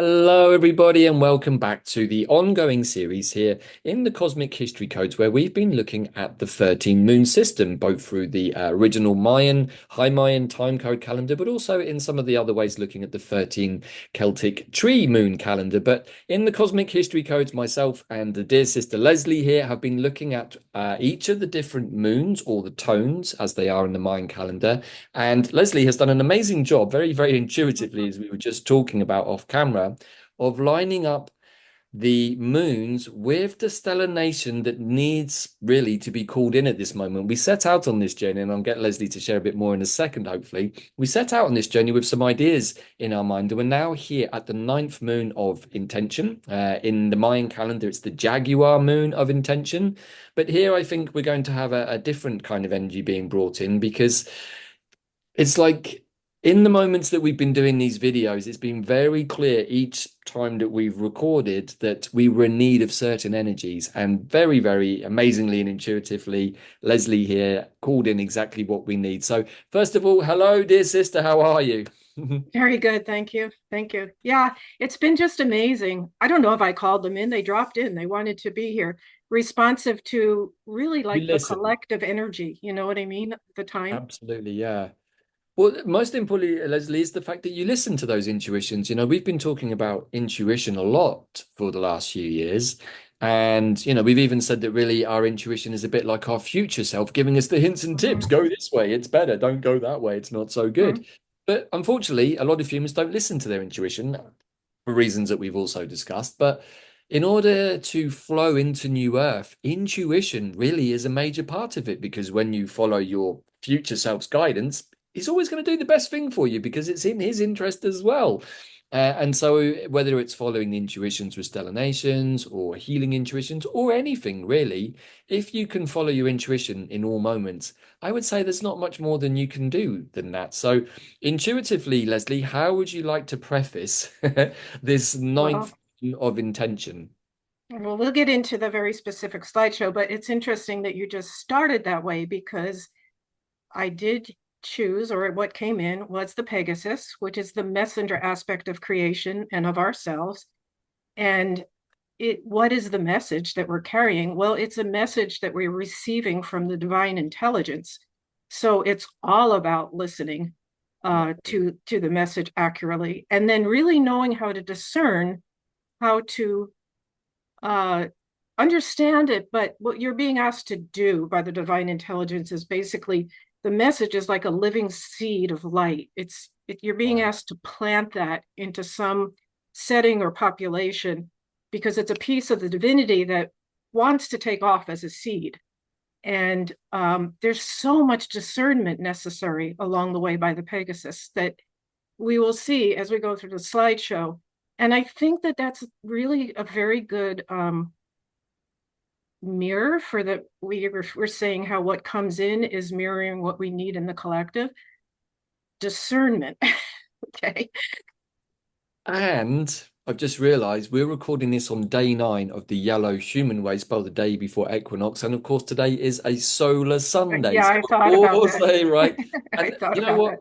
Hello, everybody, and welcome back to the ongoing series here in the Cosmic History Codes, where we've been looking at the 13 moon system, both through the original Mayan, High Mayan time code calendar, but also in some of the other ways looking at the 13 Celtic tree moon calendar. But in the Cosmic History Codes, myself and the dear sister Leslie here have been looking at each of the different moons or the tones as they are in the Mayan calendar. And Leslie has done an amazing job, very, very intuitively, as we were just talking about off camera, of lining up the moons with the stellar nation that needs really to be called in at this moment. We set out on this journey, and I'll get Leslie to share a bit more in a second, hopefully. We set out on this journey with some ideas in our mind, and we're now here at the ninth moon of intention. In the Mayan calendar, it's the Jaguar moon of intention. But here, I think we're going to have a different kind of energy being brought in because it's like in the moments that we've been doing these videos, it's been very clear each time that we've recorded that we were in need of certain energies. And very, very amazingly and intuitively, Leslie here called in exactly what we need. So, first of all, hello, dear sister. How are you? Very good. Thank you. Thank you. Yeah, it's been just amazing. I don't know if I called them in. They dropped in. They wanted to be here, responsive to really You like the listen. collective energy. You know what I mean? At the time. Absolutely, yeah. Well, most importantly, Leslie, is the fact that you listen to those intuitions. We've been talking about intuition a lot for the last few years. And, we've even said that really our intuition is a bit like our future self, giving us the hints and tips. Mhm. Go this way, it's better. Don't go that way, it's not so good. Mhm. But unfortunately, a lot of humans don't listen to their intuition for reasons that we've also discussed. But in order to flow into New Earth, intuition really is a major part of it because when you follow your future self's guidance, he's always going to do the best thing for you because it's in his interest as well. And so, whether it's following the intuitions with stellar nations or healing intuitions or anything really, if you can follow your intuition in all moments, I would say there's not much more than you can do than that. So, intuitively, Leslie, how would you like to preface this ninth Well, of intention? we'll get into the very specific slideshow, but it's interesting that you just started that way because I did choose, or what came in was the Pegasus, which is the messenger aspect of creation and of ourselves. And what is the message that we're carrying? Well, it's a message that we're receiving from the divine intelligence. So it's all about listening to the message accurately, and then really knowing how to discern how to uh, understand it. But what you're being asked to do by the divine intelligence is basically the message is like a living seed of light. You're being Right. asked to plant that into some setting or population because it's a piece of the divinity that wants to take off as a seed. And there's so much discernment necessary along the way by the Pegasus that we will see as we go through the slideshow. And I think that that's really a very good mirror for that. We're saying how what comes in is mirroring what we need in the collective discernment. Okay. And I've just realized we're recording this on day 9 of the yellow human wave spell, the day before equinox. And of course, today is a solar Sunday. Yeah, So I of thought about course, that. they right. I And thought you know about what? that.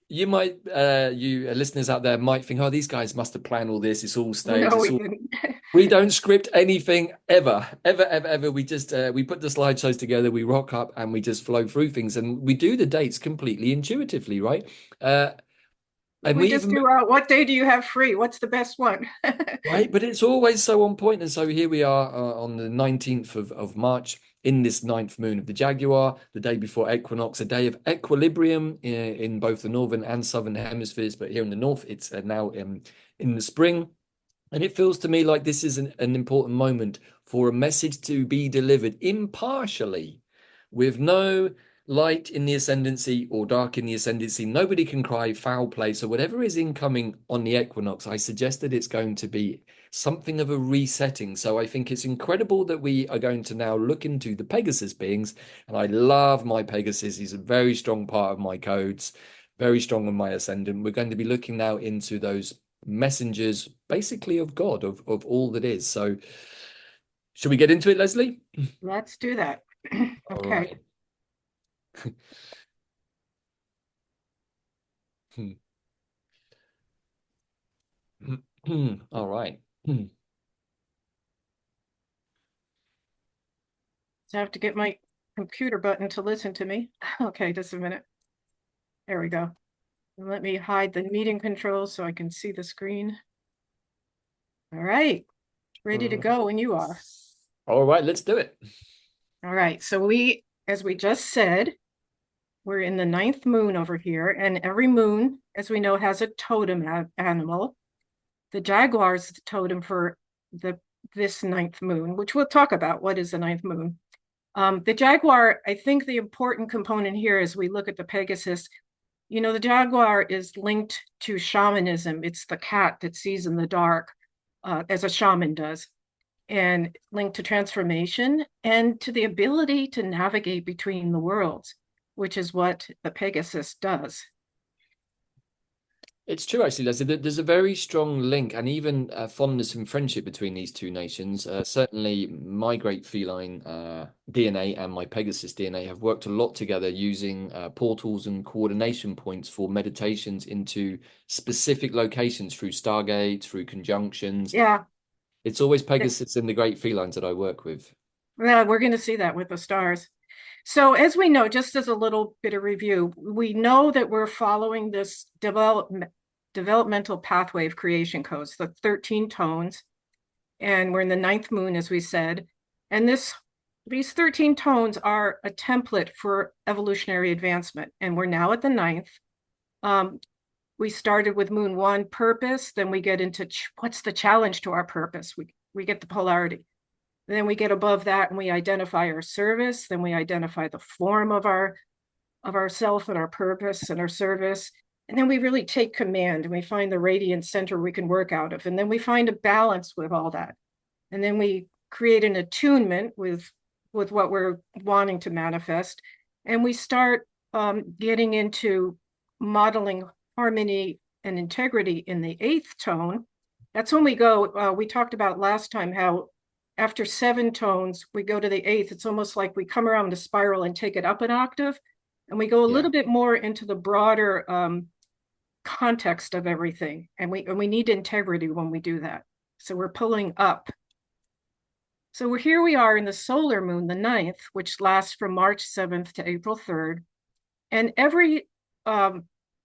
You might, you listeners out there might think, oh, these guys must have planned all this. It's all staged. No, It's we all. didn't. We don't script anything ever, ever, ever, ever. We just we put the slideshows together, we rock up, and we just flow through things, and we do the dates completely intuitively, right? Uh, and We we just even do what day do you have free? What's the best one? right, but it's always so on point. And so here we are on the 19th of March in this ninth moon of the Jaguar, the day before equinox, a day of equilibrium in both the northern and southern hemispheres. But here in the north, it's now in the spring. And it feels to me like this is an important moment for a message to be delivered impartially, with no light in the ascendancy or dark in the ascendancy. Nobody can cry foul play. So, whatever is incoming on the equinox, I suggest that it's going to be something of a resetting. So, I think it's incredible that we are going to now look into the Pegasus beings. And I love my Pegasus. He's a very strong part of my codes, very strong on my ascendant. We're going to be looking now into those messengers basically of God, of all that is. So should we get into it, Leslie? Let's do that. All Okay. right. Hmm. All right. So I have to get my computer button to listen to me. Okay, just a minute. There we go. And let me hide the meeting controls so I can see the screen. All right, ready to Uh, go when you are. all right, let's do it. All right, so as we just said, we're in the ninth moon over here, and every moon, as we know, has a totem animal. The jaguar is the totem for the this ninth moon, which we'll talk about. What is the ninth moon? The jaguar, I think the important component here as we look at the Pegasus, the jaguar is linked to shamanism. It's the cat that sees in the dark, as a shaman does, and linked to transformation and to the ability to navigate between the worlds, which is what the Pegasus does. It's true, actually, Leslie. There's a very strong link and even fondness and friendship between these two nations. Certainly, my great feline DNA and my Pegasus DNA have worked a lot together using portals and coordination points for meditations into specific locations through Stargate, through conjunctions. Yeah, It's always Pegasus and the great felines that I work with. yeah, we're going to see that with the stars. So, as we know, just as a little bit of review, we know that we're following this developmental pathway of creation codes, the 13 tones, and we're in the ninth moon, as we said. And these 13 tones are a template for evolutionary advancement. And we're now at the ninth. We started with moon one, purpose, then we get into what's the challenge to our purpose. We get the polarity. Then we get above that and we identify our service. Then we identify the form of our self and our purpose and our service. And then we really take command and we find the radiant center we can work out of. And then we find a balance with all that. And then we create an attunement with what we're wanting to manifest. And we start getting into modeling harmony and integrity in the eighth tone. That's when we go, we talked about last time how after 7 tones, we go to the eighth. It's almost like we come around the spiral and take it up an octave. And we go a Yeah. little bit more into the broader context of everything. And we need integrity when we do that. So we're pulling up. So here we are in the solar moon, the ninth, which lasts from March 7th to April 3rd. And every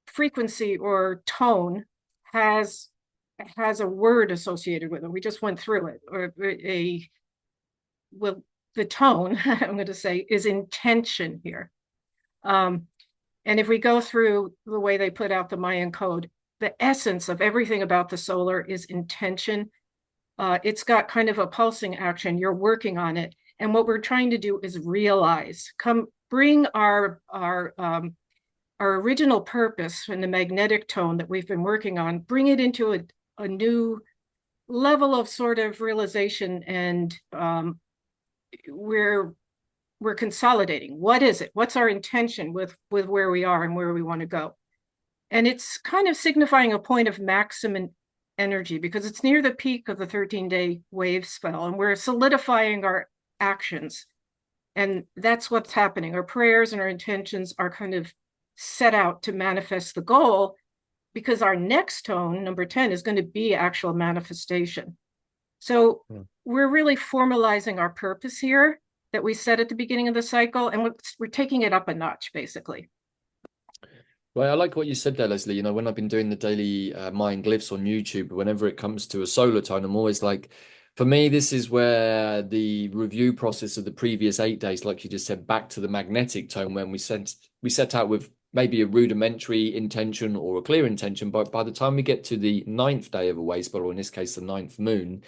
frequency or tone has a word associated with it. We just went through it. Or the tone, I'm going to say, is intention here. And if we go through the way they put out the Mayan code, the essence of everything about the solar is intention. It's got kind of a pulsing action. You're working on it. And what we're trying to do is bring our original purpose in the magnetic tone that we've been working on, bring it into a new level of sort of realization. And we're consolidating. What is it? What's our intention with where we are and where we want to go? And it's kind of signifying a point of maximum energy because it's near the peak of the 13-day wave spell, and we're solidifying our actions. And that's what's happening. Our prayers and our intentions are kind of set out to manifest the goal because our next tone, number 10, is going to be actual manifestation. So we're really formalizing our purpose here that we set at the beginning of the cycle, and we're taking it up a notch, basically. Well, I like what you said there, Leslie. When I've been doing the daily mind glyphs on YouTube, whenever it comes to a solar tone, I'm always like, for me, this is where the review process of the previous 8 days, like you just said, back to the magnetic tone, when we set out with maybe a rudimentary intention or a clear intention, but by the time we get to the ninth day of a wave spell, or in this case, the ninth moon,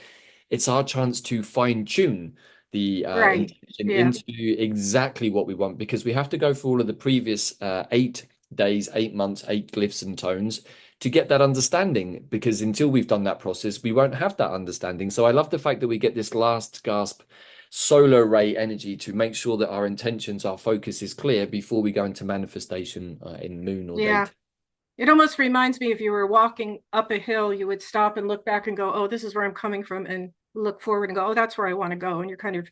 it's our chance to fine tune the Right. intention Yeah. into exactly what we want, because we have to go through all of the previous 8 days, 8 months, 8 glyphs and tones to get that understanding, because until we've done that process, we won't have that understanding. So I love the fact that we get this last gasp solar ray energy to make sure that our intentions, our focus is clear before we go into manifestation in moon or Yeah. date. It almost reminds me if you were walking up a hill, you would stop and look back and go, oh, this is where I'm coming from, and look forward and go, oh, that's where I want to go. And you're kind of,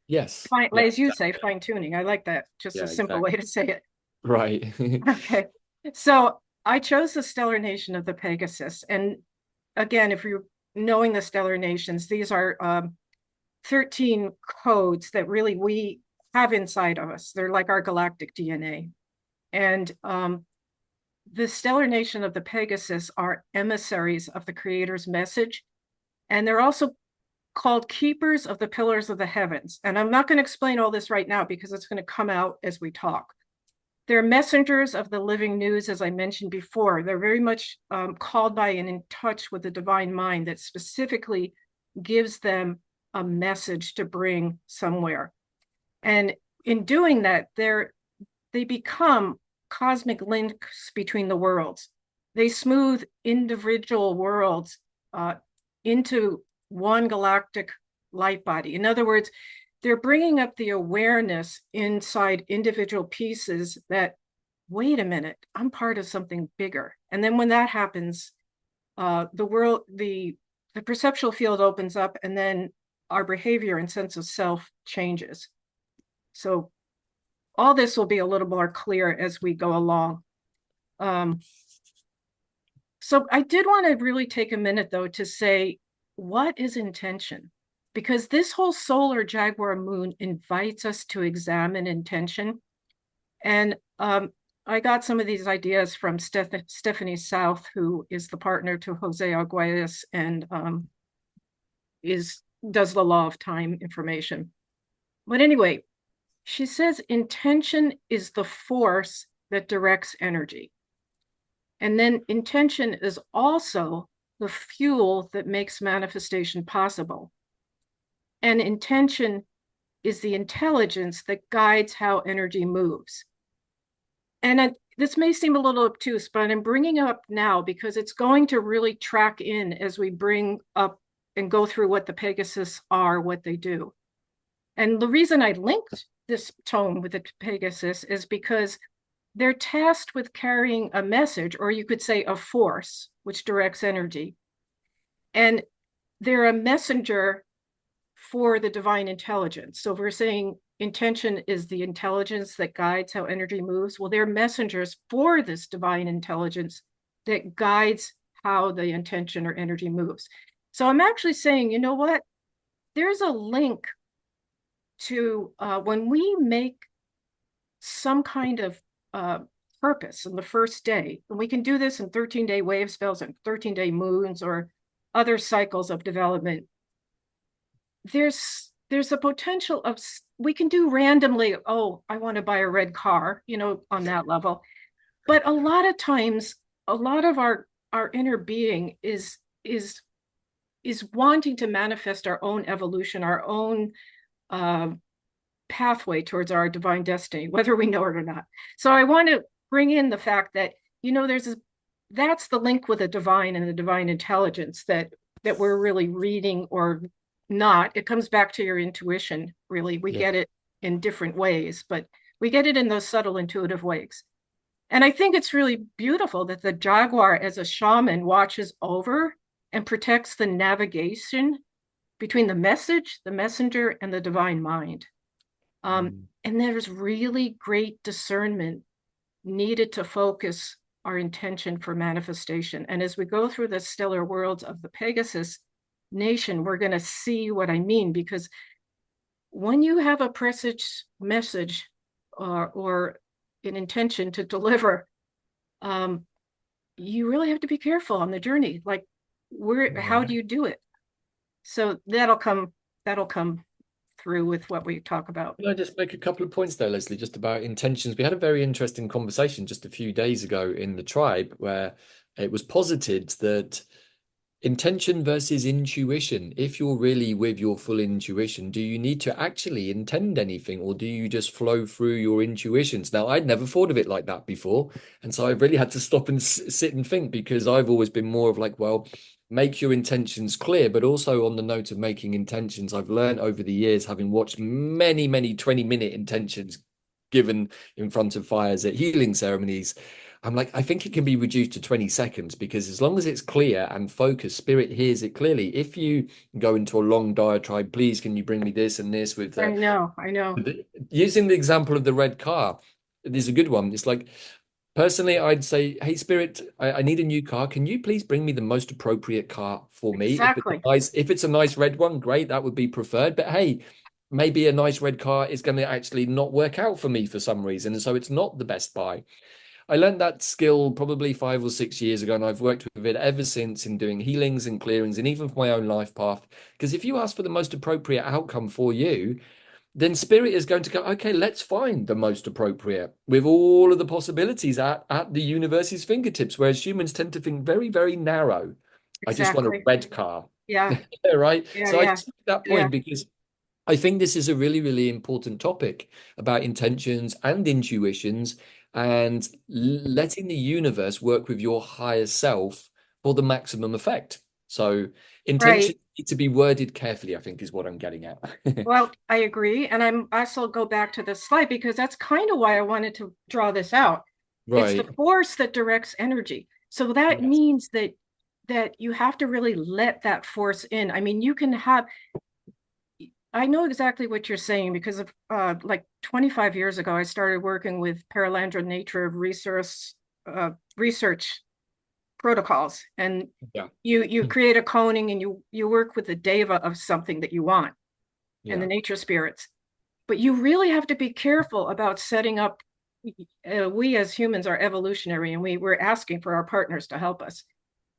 Yes. Yeah. as you say, fine tuning. I like that. Just a Yeah, simple way exactly. to say it. Right. Okay. So I chose the stellar nation of the Pegasus. And again, if you're knowing the stellar nations, these are 13 codes that really we have inside of us. They're like our galactic DNA. And the stellar nation of the Pegasus are emissaries of the creator's message. And they're also called keepers of the pillars of the heavens. And I'm not going to explain all this right now because it's going to come out as we talk. They're messengers of the living news, as I mentioned before. They're very much called by and in touch with the divine mind that specifically gives them a message to bring somewhere. And in doing that, they become cosmic links between the worlds. They smooth individual worlds into one galactic light body. In other words, they're bringing up the awareness inside individual pieces that, wait a minute, I'm part of something bigger. And then when that happens, the perceptual field opens up, and then our behavior and sense of self changes. So all this will be a little more clear as we go along. So I did want to really take a minute, though, to say, what is intention? Because this whole solar Jaguar moon invites us to examine intention. And I got some of these ideas from Stephanie South, who is the partner to Jose Arguelles and does the law of time information. But anyway, she says intention is the force that directs energy. And then intention is also the fuel that makes manifestation possible. And intention is the intelligence that guides how energy moves. And this may seem a little obtuse, but I'm bringing it up now because it's going to really track in as we bring up and go through what the Pegasus are, what they do. And the reason I linked this tome with the Pegasus is because they're tasked with carrying a message, or you could say a force, which directs energy. And they're a messenger for the divine intelligence. So if we're saying intention is the intelligence that guides how energy moves, well, they're messengers for this divine intelligence that guides how the intention or energy moves. So I'm actually saying, you know what? There's a link to when we make some kind of purpose in the first day, and we can do this in 13-day wave spells and 13-day moons or other cycles of development. There's a potential of, we can do randomly, oh, I want to buy a red car, on that level. But a lot of times, a lot of our inner being is wanting to manifest our own evolution, our own pathway towards our divine destiny, whether we know it or not. So I want to bring in the fact that, that's the link with the divine and the divine intelligence that we're really reading or not. It comes back to your intuition, really. We get it in different ways, but we get it in those subtle intuitive ways. And I think it's really beautiful that the Jaguar as a shaman watches over and protects the navigation between the message, the messenger, and the divine mind. And there's really great discernment needed to focus our intention for manifestation. And as we go through the stellar worlds of the Pegasus nation, we're going to see what I mean, because when you have a presage message or an intention to deliver, you really have to be careful on the journey. Like, how do you do it? So that'll come through with what we talk about. Can I just make a couple of points there, Leslie, just about intentions? We had a very interesting conversation just a few days ago in the tribe where it was posited that intention versus intuition. If you're really with your full intuition, do you need to actually intend anything, or do you just flow through your intuitions? Now, I'd never thought of it like that before. And so I really had to stop and sit and think, because I've always been more of like, well, make your intentions clear. But also on the note of making intentions, I've learned over the years, having watched many, many 20-minute intentions given in front of fires at healing ceremonies, I'm like, I think it can be reduced to 20 seconds, because as long as it's clear and focused, spirit hears it clearly. If you go into a long diatribe, please, can you bring me this and this with I know. using the example of the red car, there's a good one. It's like, Personally, I'd say, hey, Spirit, I need a new car. Can you please bring me the most appropriate car for me? Exactly. If it's a nice red one, great, that would be preferred. But hey, maybe a nice red car is going to actually not work out for me for some reason, and so it's not the best buy. I learned that skill probably 5 or 6 years ago, and I've worked with it ever since in doing healings and clearings, and even for my own life path. Because if you ask for the most appropriate outcome for you, then spirit is going to go, okay, let's find the most appropriate with all of the possibilities at the universe's fingertips, whereas humans tend to think very, very narrow. I just want a Exactly. red car. Yeah. Right. Yeah. So I Yeah. just make that Yeah. point because I think this is a really, really important topic about intentions and intuitions and letting the universe work with your higher self for the maximum effect. So Right. intentions need to be worded carefully, I think is what I'm getting at. Well, I agree. And I'm also go back to this slide because that's kind of why I wanted to draw this out. It's the Right. force that directs energy. So that Yes. means that you have to really let that force in. I mean, you can have, I know exactly what you're saying because of like 25 years ago, I started working with Paralandra nature of research protocols. And Yeah. you create a coning and you work with the deva of something that you want and the Yeah. nature spirits. But you really have to be careful about setting up. We as humans are evolutionary, and we're asking for our partners to help us.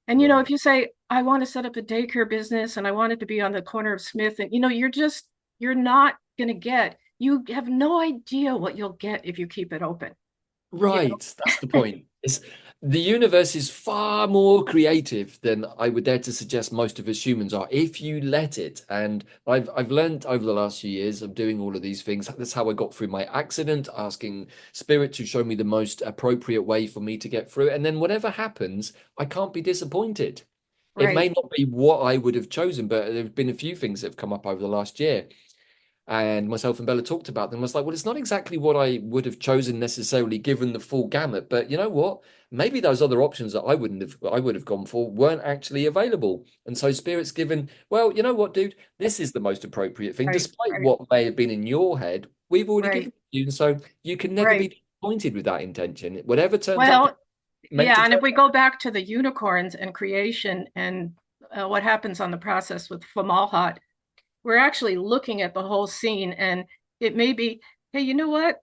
And if Right. you say, "I want to set up a daycare business, and I want it to be on the corner of Smith," and you're not going to get. You have no idea what you'll get if you keep it open. You Right. That's the point. The universe is far more creative than I would dare to suggest most of us humans are, if you let it. And I've learned over the last few years of doing all of these things. That's how I got through my accident, asking spirit to show me the most appropriate way for me to get through. And then whatever happens, I can't be disappointed. It may right, not be what I would have chosen, but there have been a few things that have come up over the last year. And myself and Bella talked about them. I was like, well, it's not exactly what I would have chosen necessarily given the full gamut, but you know what? Maybe those other options that I would have gone for weren't actually available. And so Spirit's given, well, you know what, dude, this is the most appropriate thing, right, despite right, what may have been in your head, we've already given right, it to you. And so you can never right. be disappointed with that intention. Whatever turns up, Well, it's meant to yeah, and turn if we up. go back to the unicorns and creation and what happens on the process with Fomalhaut, we're actually looking at the whole scene, and it may be, hey, you know what?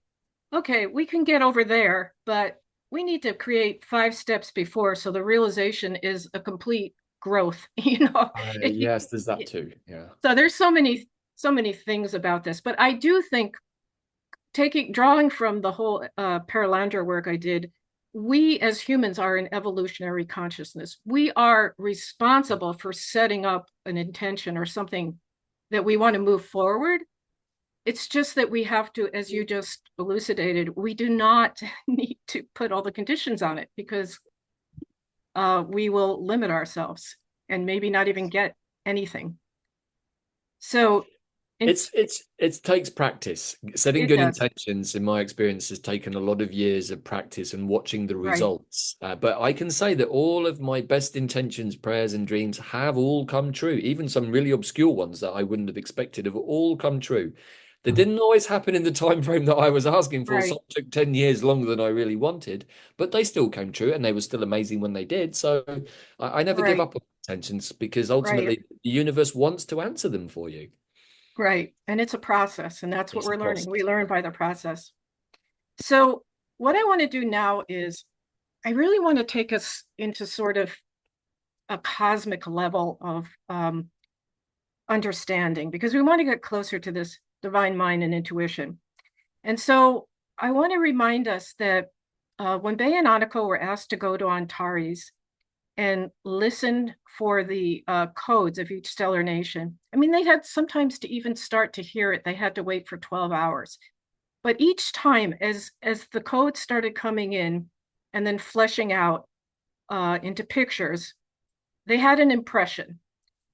Okay, we can get over there, but we need to create 5 steps before so the realization is a complete growth. Yes, there's that too. Yeah. So there's so many things about this, but I do think drawing from the whole Paralandra work I did, we as humans are an evolutionary consciousness. We are responsible for setting up an intention or something that we want to move forward. It's just that we have to, as you just elucidated, we do not need to put all the conditions on it because we will limit ourselves and maybe not even get anything. So It takes practice. Setting it good does. intentions, in my experience, has taken a lot of years of practice and watching the Right. results. But I can say that all of my best intentions, prayers, and dreams have all come true. Even some really obscure ones that I wouldn't have expected have all come true. They didn't always happen in the time frame that I was asking for. Some Right. took 10 years longer than I really wanted, but they still came true and they were still amazing when they did. So I never give Right. up on intentions because Right. ultimately the universe wants to answer them for you. Right. And it's a process, and that's what It's a we're learning. We process. learn by the process. So what I want to do now is I really want to take us into sort of a cosmic level of understanding because we want to get closer to this divine mind and intuition. And so I want to remind us that when Bay and Aniko were asked to go to Antares and listen for the codes of each stellar nation, I mean, they had sometimes to even start to hear it, they had to wait for 12 hours. But each time, as the codes started coming in and then fleshing out into pictures, they had an impression.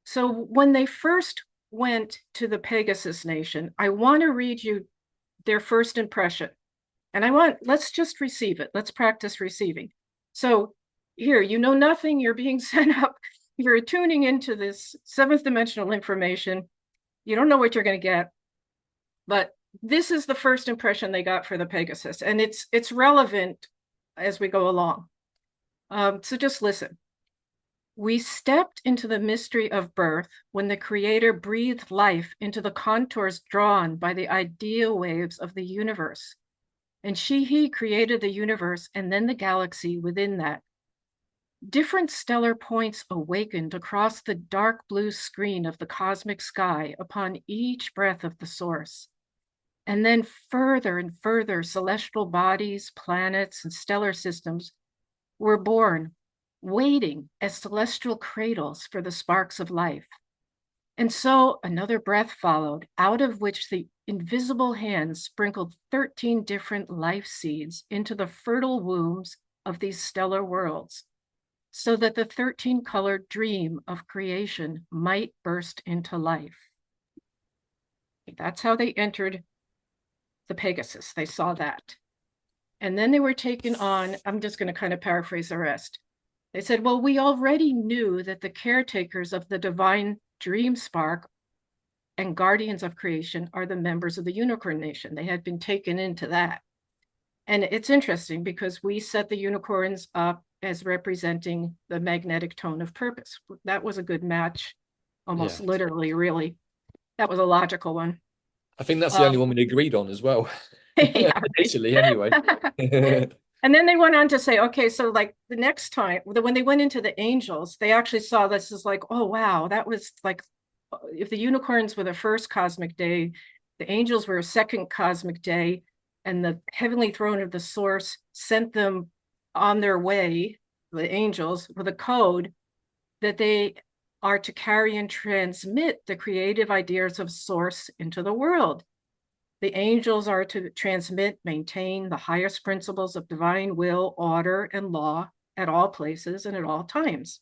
So when they first went to the Pegasus Nation, I want to read you their first impression. And let's just receive it. Let's practice receiving. So here, you know nothing, you're being sent up, you're tuning into this seventh dimensional information. You don't know what you're going to get, but this is the first impression they got for the Pegasus. And it's relevant as we go along. So just listen. We stepped into the mystery of birth when the Creator breathed life into the contours drawn by the ideal waves of the universe. And he created the universe and then the galaxy within that. Different stellar points awakened across the dark blue screen of the cosmic sky upon each breath of the source. And then further and further celestial bodies, planets, and stellar systems were born, waiting as celestial cradles for the sparks of life. And so another breath followed, out of which the invisible hand sprinkled 13 different life seeds into the fertile wombs of these stellar worlds, so that the 13-colored dream of creation might burst into life. That's how they entered the Pegasus. They saw that. And then they were taken on, I'm just going to kind of paraphrase the rest. They said, well, we already knew that the caretakers of the divine dream spark and guardians of creation are the members of the unicorn nation. They had been taken into that. And it's interesting because we set the unicorns up as representing the magnetic tone of purpose. That was a good match, almost Yeah. literally, really. That was a logical one. I think that's the Um, only one we agreed on as well. yeah, Initially, anyway. And then they went on to say, okay, so like the next time, when they went into the angels, they actually saw this as like, oh, wow, that was like, if the unicorns were the first cosmic day, the angels were a second cosmic day, and the heavenly throne of the source sent them on their way, the angels, with a code that they are to carry and transmit the creative ideas of source into the world. The angels are to transmit, maintain the highest principles of divine will, order, and law at all places and at all times.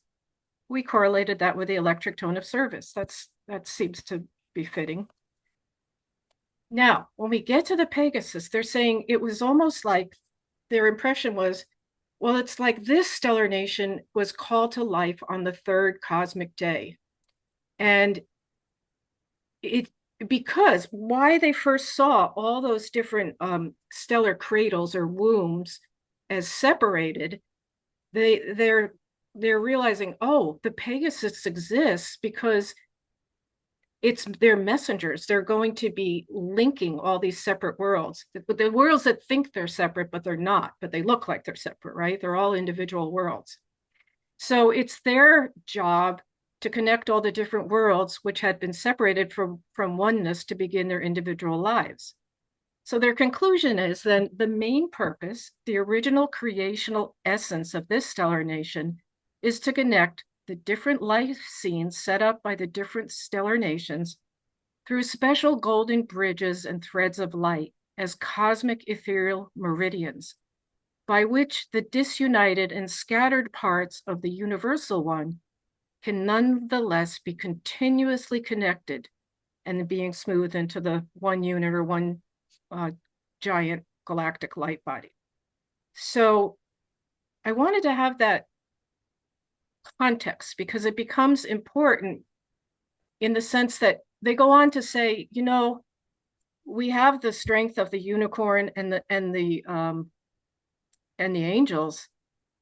We correlated that with the electric tone of service. That seems to be fitting. Now, when we get to the Pegasus, they're saying it was almost like their impression was, well, it's like this stellar nation was called to life on the third cosmic day. And it because why they first saw all those different stellar cradles or wombs as separated, they're realizing, oh, the Pegasus exists because it's their messengers. They're going to be linking all these separate worlds, the worlds that think they're separate, but they're not, but they look like they're separate, right? They're all individual worlds. So it's their job to connect all the different worlds which had been separated from oneness to begin their individual lives. So their conclusion is then the main purpose, the original creational essence of this stellar nation, is to connect the different life scenes set up by the different stellar nations through special golden bridges and threads of light as cosmic ethereal meridians, by which the disunited and scattered parts of the universal one can nonetheless be continuously connected and being smoothed into the one unit or one giant galactic light body. So I wanted to have that context because it becomes important in the sense that they go on to say, you know, we have the strength of the unicorn and the angels,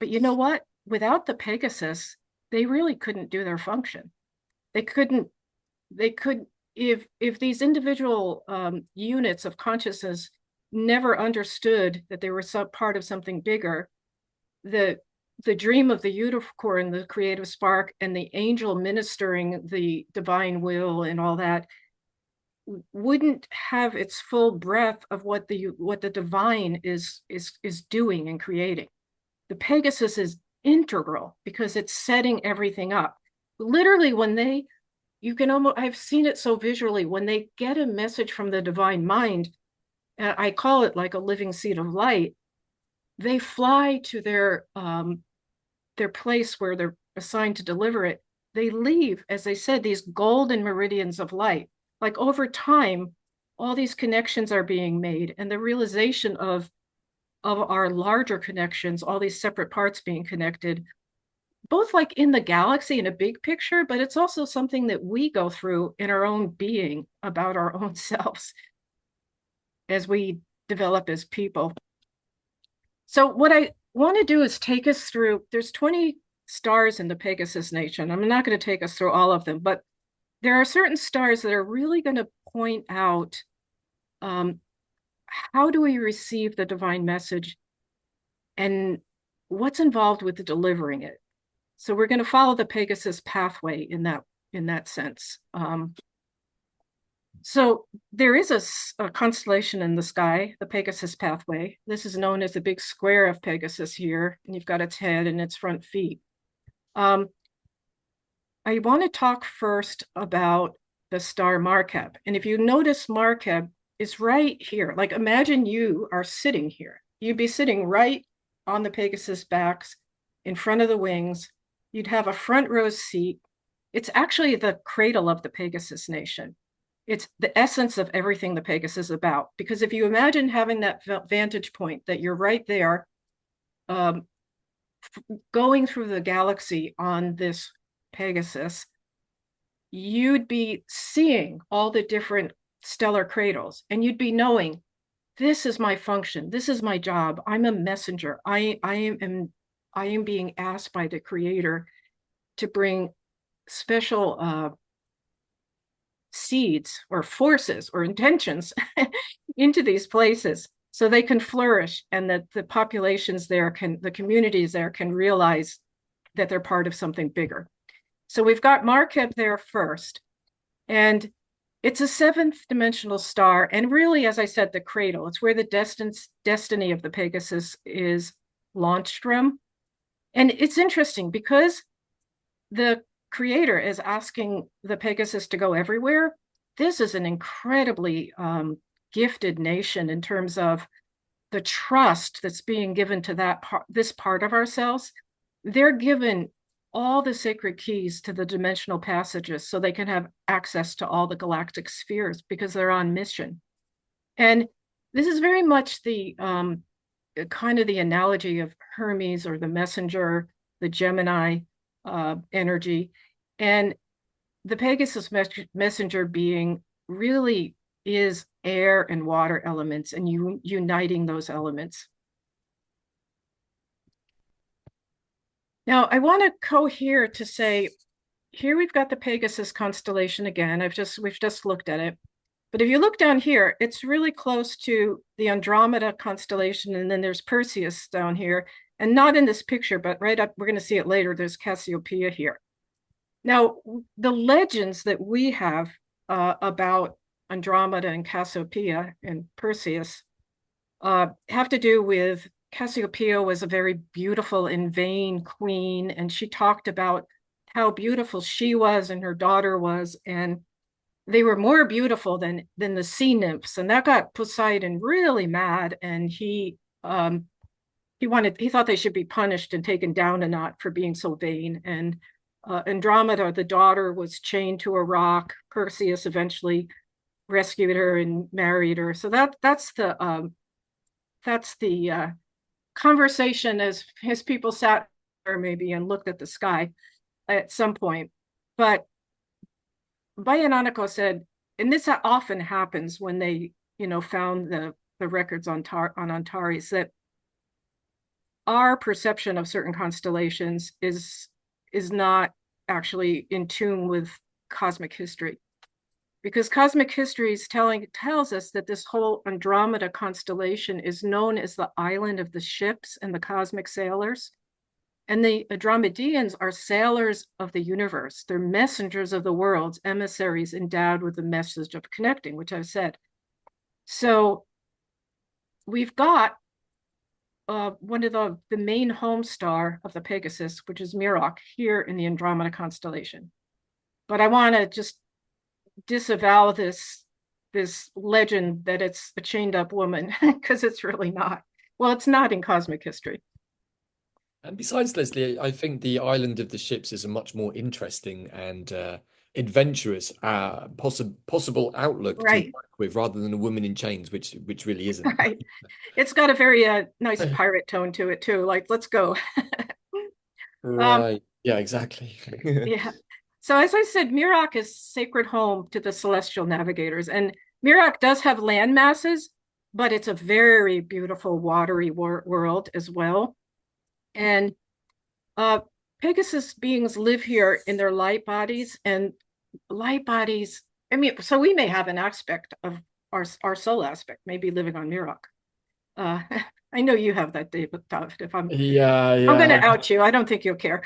but you know what? Without the Pegasus, they really couldn't do their function. They couldn't. They could if these individual units of consciousness never understood that they were some part of something bigger. The dream of the unicorn, the creative spark, and the angel ministering the divine will and all that wouldn't have its full breadth of what the divine is doing and creating. The Pegasus is integral because it's setting everything up. Literally, when you can almost, I've seen it so visually, when they get a message from the divine mind, I call it like a living seed of light, they fly to their place where they're assigned to deliver it. They leave, as they said, these golden meridians of light. Like over time, all these connections are being made, and the realization of our larger connections, all these separate parts being connected, both like in the galaxy in a big picture, but it's also something that we go through in our own being about our own selves as we develop as people. So what want to do is take us through, there's 20 stars in the Pegasus nation. I'm not going to take us through all of them, but there are certain stars that are really going to point out um, how do we receive the divine message and what's involved with delivering it. So we're going to follow the Pegasus pathway in that sense. So there is a constellation in the sky, the Pegasus pathway. This is known as the big square of Pegasus here, and you've got its head and its front feet. Um, I want to talk first about the star Markeb. And if you notice, Markeb is right here. Like imagine you are sitting here. You'd be sitting right on the Pegasus backs in front of the wings. You'd have a front row seat. It's actually the cradle of the Pegasus nation. It's the essence of everything the Pegasus is about. Because if you imagine having that vantage point that you're right there, going through the galaxy on this Pegasus, you'd be seeing all the different stellar cradles, and you'd be knowing this is my function, this is my job. I'm a messenger. I am being asked by the Creator to bring special seeds or forces or intentions into these places so they can flourish, and that the populations there can, the communities there can realize that they're part of something bigger. So we've got Markeb there first, and it's a seventh dimensional star. And really, as I said, the cradle, it's where the destiny of the Pegasus is launched from. And it's interesting because the Creator is asking the Pegasus to go everywhere. This is an incredibly gifted nation in terms of the trust that's being given to this part of ourselves. They're given all the sacred keys to the dimensional passages so they can have access to all the galactic spheres because they're on mission. And this is very much the kind of the analogy of Hermes or the messenger, the Gemini energy. And the Pegasus messenger being really is air and water elements and uniting those elements. Now, I want to go here to say, here we've got the Pegasus constellation again. We've just looked at it. But if you look down here, it's really close to the Andromeda constellation, and then there's Perseus down here, and not in this picture, but right up, we're going to see it later, there's Cassiopeia here. Now, the legends that we have about Andromeda and Cassiopeia and Perseus have to do with Cassiopeia was a very beautiful and vain queen, and she talked about how beautiful she was and her daughter was, and they were more beautiful than the sea nymphs, and that got Poseidon really mad, and he thought they should be punished and taken down a notch for being so vain. And Andromeda, the daughter, was chained to a rock. Perseus eventually rescued her and married her. So that's the conversation as people sat there maybe and looked at the sky at some point. But Bayananico said, and this often happens when they, found the records on Antares, that our perception of certain constellations is not actually in tune with cosmic history, because cosmic history tells us that this whole Andromeda constellation is known as the island of the ships and the cosmic sailors. And the Andromedians are sailors of the universe. They're messengers of the worlds, emissaries endowed with the message of connecting, which I've said. So we've got one of the main home star of the Pegasus, which is Meroc, here in the Andromeda constellation. But I want to just disavow this legend that it's a chained up woman, because it's really not. Well, it's not in cosmic history. And besides, Leslie, I think the island of the ships is a much more interesting and adventurous possible outlook to Right. work with, rather than a woman in chains, which really isn't. Right. It's got a very nice pirate tone to it too. Like, let's go. Right. Yeah, exactly. Yeah. So as I said, Meroc is sacred home to the celestial navigators, and Meroc does have land masses, but it's a very beautiful watery world as well. And uh, Pegasus beings live here in their light bodies, and light bodies. I mean, so we may have an aspect of our soul aspect, maybe living on Mirok. Uh, I know you have that, David. If Yeah, I'm going yeah. to out you, I don't think you'll care.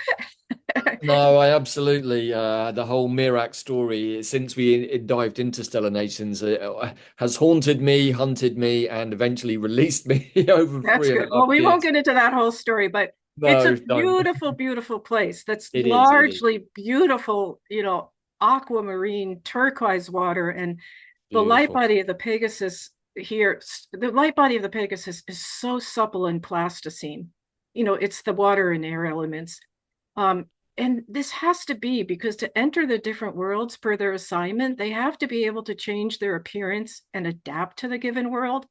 No, I absolutely the whole Mirac story since we dived into Stellar Nations has haunted me, hunted me, and eventually released me over That's three and a good. half Well, we won't years. get into that whole story, but it's a No, don't. beautiful, beautiful place that's It is. It is largely beautiful, aquamarine turquoise water. And the light beautiful. body of the Pegasus here, the light body of the Pegasus is so supple and plasticine. It's the water and air elements. Um, and this has to be because to enter the different worlds per their assignment, they have to be able to change their appearance and adapt to the given world.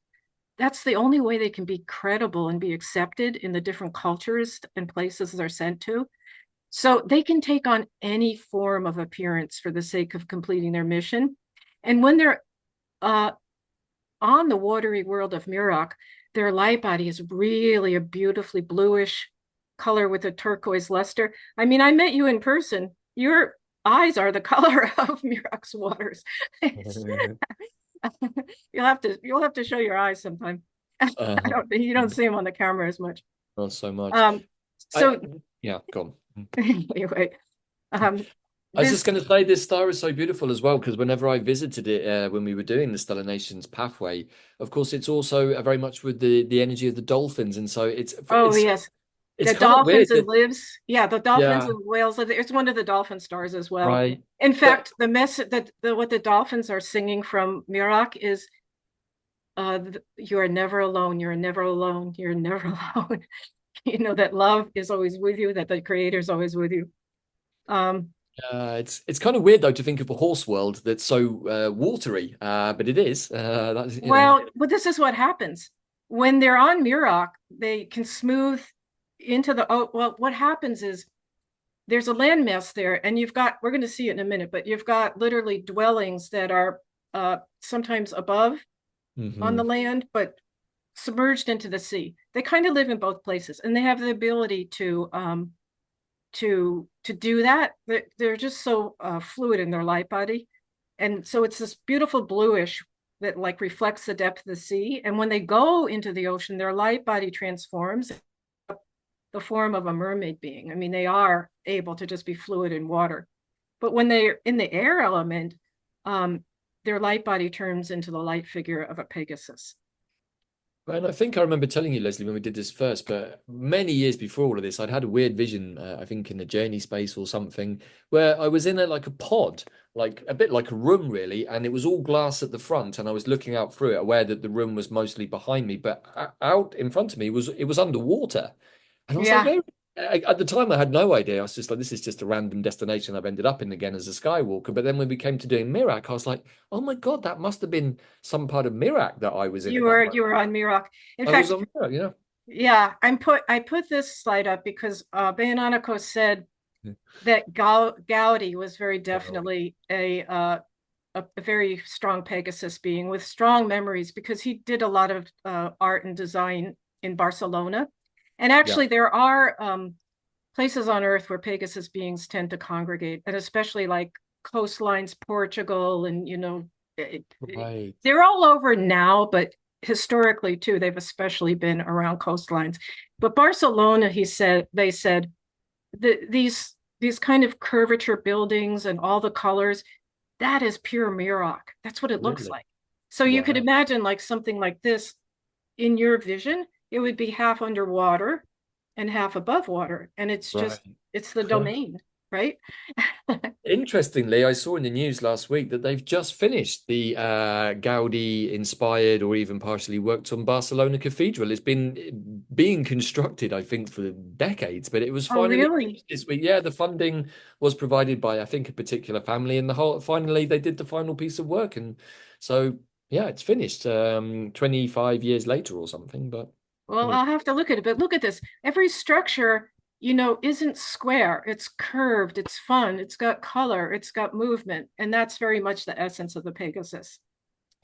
That's the only way they can be credible and be accepted in the different cultures and places they're sent to. So they can take on any form of appearance for the sake of completing their mission. And when they're uh, on the watery world of Mirok, their light body is really a beautifully bluish color with a turquoise luster. I mean, I met you in person. Your eyes are the color of Mirok's waters. You'll have to show your eyes sometime. I Uh, don't you don't see them on the camera as much. not so much. Um, I so yeah, go on. anyway, um, I was just this going to say this star is so beautiful as well because whenever I visited it when we were doing the Stellar Nations pathway, of course, it's also very much with the energy of the dolphins, and so oh yes, it's the kind of weird dolphins and that lives. Yeah, the dolphins yeah, and whales. It's one of the dolphin stars as well. right, In but fact, the message that what the dolphins are singing from Mirak is you are never alone, you're never alone, you're never alone. That love is always with you, that the creator is always with you. Um, it's kind of weird though to think of a horse world that's so watery, but it is. That's well, this is what happens when they're on Mirak. They can smooth into the. Oh, well, what happens is there's a landmass there, and we're going to see it in a minute, but you've got literally dwellings that are sometimes above on the hmm land, but submerged into the sea. They kind of live in both places, and they have the ability to do that. They're just so fluid in their light body, and so it's this beautiful bluish that like reflects the depth of the sea. And when they go into the ocean, their light body transforms the form of a mermaid being. I mean, they are able to just be fluid in water. But when they're in the air element, um, their light body turns into the light figure of a Pegasus. And I think I remember telling you, Leslie, when we did this first, but many years before all of this, I'd had a weird vision, I think in a journey space or something, where I was in like a pod, like a bit like a room, really, and it was all glass at the front, and I was looking out through it, aware that the room was mostly behind me, but out in front of me was underwater. And I was like, Yeah, where? At the time, I had no idea. I was just like, this is just a random destination I've ended up in again as a Skywalker. But then when we came to doing Mirak, I was like, oh my God, that must have been some part of Mirak that I was in you at that were moment. you were on Mirak. In I was fact, on Mirak, yeah. yeah, I put this slide up because Bayanonico said Yeah. that Gaudi was very Oh, definitely a very strong Pegasus being with strong memories because he did a lot of art and design in Barcelona. And yeah, actually, there are places on Earth where Pegasus beings tend to congregate, and especially like coastlines, Portugal, and right. they're all over now, but historically too, they've especially been around coastlines. But Barcelona, they said these kind of curvature buildings and all the colors, that is pure Mirok. That's what it looks Really? like. So you could Wow. imagine like something like this in your vision, it would be half underwater and half above water. And Right. it's the domain, right? Interestingly, I saw in the news last week that they've just finished the Gaudi inspired or even partially worked on Barcelona Cathedral. It's been being constructed, I think, for decades, but it was Oh, finally really? finished this week. Yeah, the funding was provided by, I think, a particular family, and the whole finally they did the final piece of work. And so, yeah, it's finished 25 years later or something. But Well, yeah, I'll have to look at it, but look at this. Every structure, isn't square. It's curved, it's fun, it's got color, it's got movement, and that's very much the essence of the Pegasus.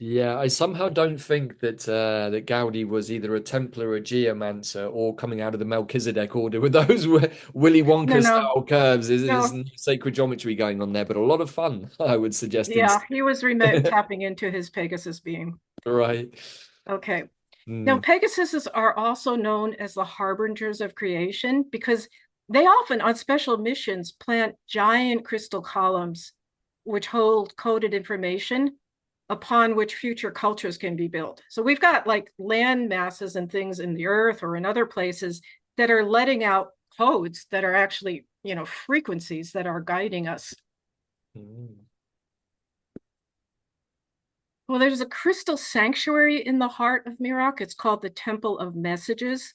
Yeah, I somehow don't think that that Gaudi was either a Templar, a Geomancer, or coming out of the Melchizedek order with those Willy No, Wonka no, style curves. There's no. no sacred geometry going on there, but a lot of fun, I would suggest Yeah, instead. he was remote tapping into his Pegasus being. Right. Okay. Now, Mm. Pegasuses are also known as the harbingers of creation because they often, on special missions, plant giant crystal columns which hold coded information upon which future cultures can be built. So we've got like land masses and things in the earth or in other places that are letting out codes that are actually, frequencies that are guiding us. Mm. Well, there's a crystal sanctuary in the heart of Mirak. It's called the Temple of Messages.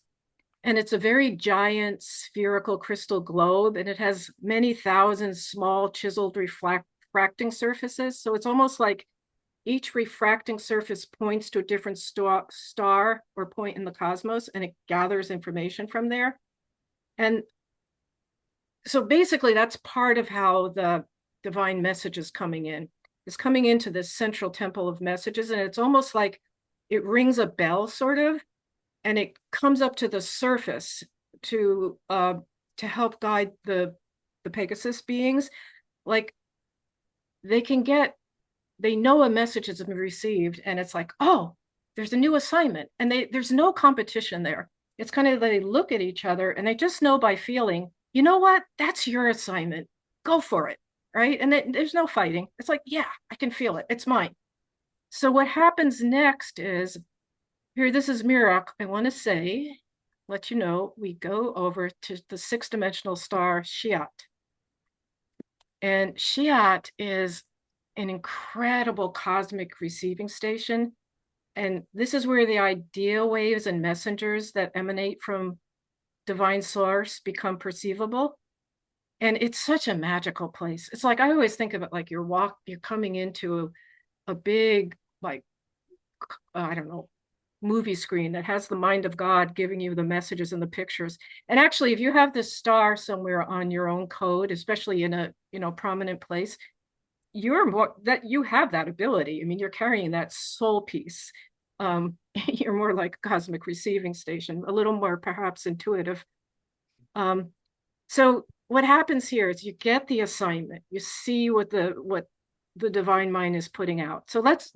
And it's a very giant spherical crystal globe, and it has many thousand small chiseled refracting surfaces. So it's almost like each refracting surface points to a different star or point in the cosmos, and it gathers information from there. And so basically, that's part of how the divine message is coming in. It's coming into this central temple of messages, and it's almost like it rings a bell, sort of, and it comes up to the surface to uh, to help guide the Pegasus beings. Like they can get, they know a message has been received, and it's like, oh, there's a new assignment, and there's no competition there. It's kind of they look at each other and they just know by feeling, you know what, that's your assignment. Go for it, right? And there's no fighting. It's like, yeah, I can feel it. It's mine. So what happens next is here, this is Mirak. I want to say, let you know, we go over to the six-dimensional star Shiat. And Shiat is an incredible cosmic receiving station. And this is where the idea waves and messengers that emanate from divine source become perceivable. And it's such a magical place. It's like I always think of it like you're coming into a big, like, I don't know, movie screen that has the mind of God giving you the messages and the pictures. And actually, if you have this star somewhere on your own code, especially in a prominent place, you're more that you have that ability. I mean, you're carrying that soul piece. You're more like a cosmic receiving station, a little more perhaps intuitive. So what happens here is you get the assignment, you see what the divine mind is putting out. So let's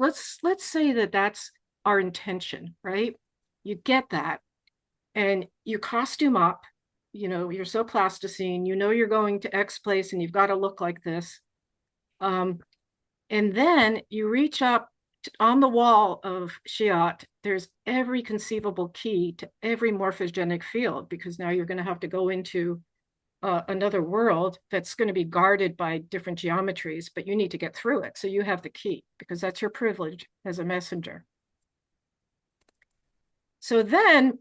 say that that's our intention, right? You get that, and you costume up. You're so plasticine. You're going to X place, and you've got to look like this. Um, and then you reach up on the wall of Shiat. There's every conceivable key to every morphogenic field because now you're going to have to go into another world that's going to be guarded by different geometries, but you need to get through it. So you have the key because that's your privilege as a messenger. So then,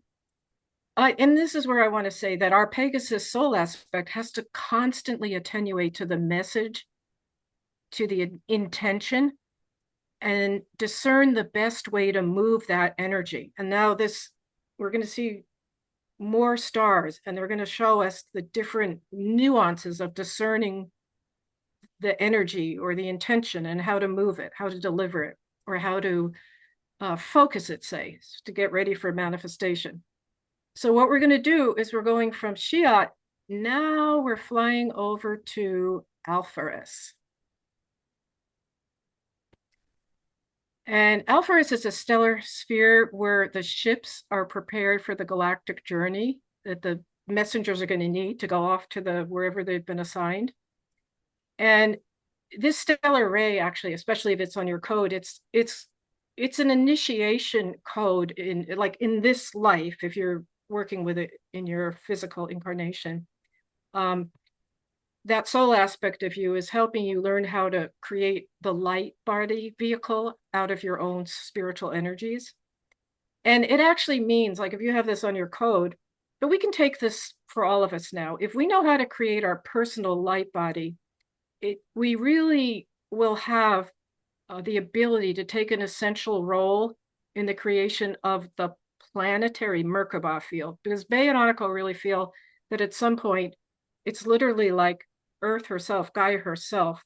and this is where I want to say that our Pegasus soul aspect has to constantly attenuate to the message, to the intention, and discern the best way to move that energy. And now we're going to see more stars, and they're going to show us the different nuances of discerning the energy or the intention and how to move it, how to deliver it, or how to focus it, say, to get ready for manifestation. So what we're going to do is we're going from Shiat, now we're flying over to Alpharis. And Alpharis is a stellar sphere where the ships are prepared for the galactic journey that the messengers are going to need to go off to wherever they've been assigned. And this stellar ray, actually, especially if it's on your code, it's an initiation code in this life, if you're working with it in your physical incarnation. That soul aspect of you is helping you learn how to create the light body vehicle out of your own spiritual energies. And it actually means, like, if you have this on your code, but we can take this for all of us now. If we know how to create our personal light body, we really will have the ability to take an essential role in the creation of the planetary Merkaba field. Because Bay and Aniko really feel that at some point, it's literally like Earth herself, Gaia herself,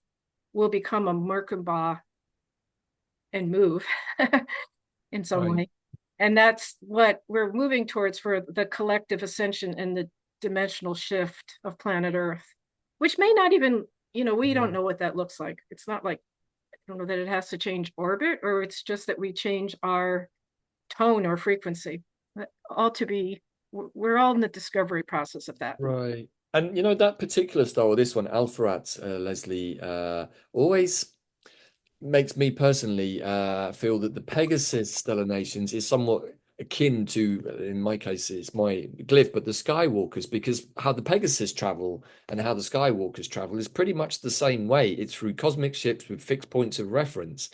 will become a Merkaba and move in some Right. way. And that's what we're moving towards for the collective ascension and the dimensional shift of planet Earth, which may not even, we don't Yeah. know what that looks like. It's not like, I don't know that it has to change orbit, or it's just that we change our tone or frequency. All to be, we're all in the discovery process of that. Right. And that particular style, this one, Alpharat, Leslie, always makes me personally feel that the Pegasus stellar is somewhat akin to, in my case, it's my glyph, but the Skywalkers, because how the Pegasus travel and how the Skywalkers travel is pretty much the same way. It's through cosmic ships with fixed points of reference.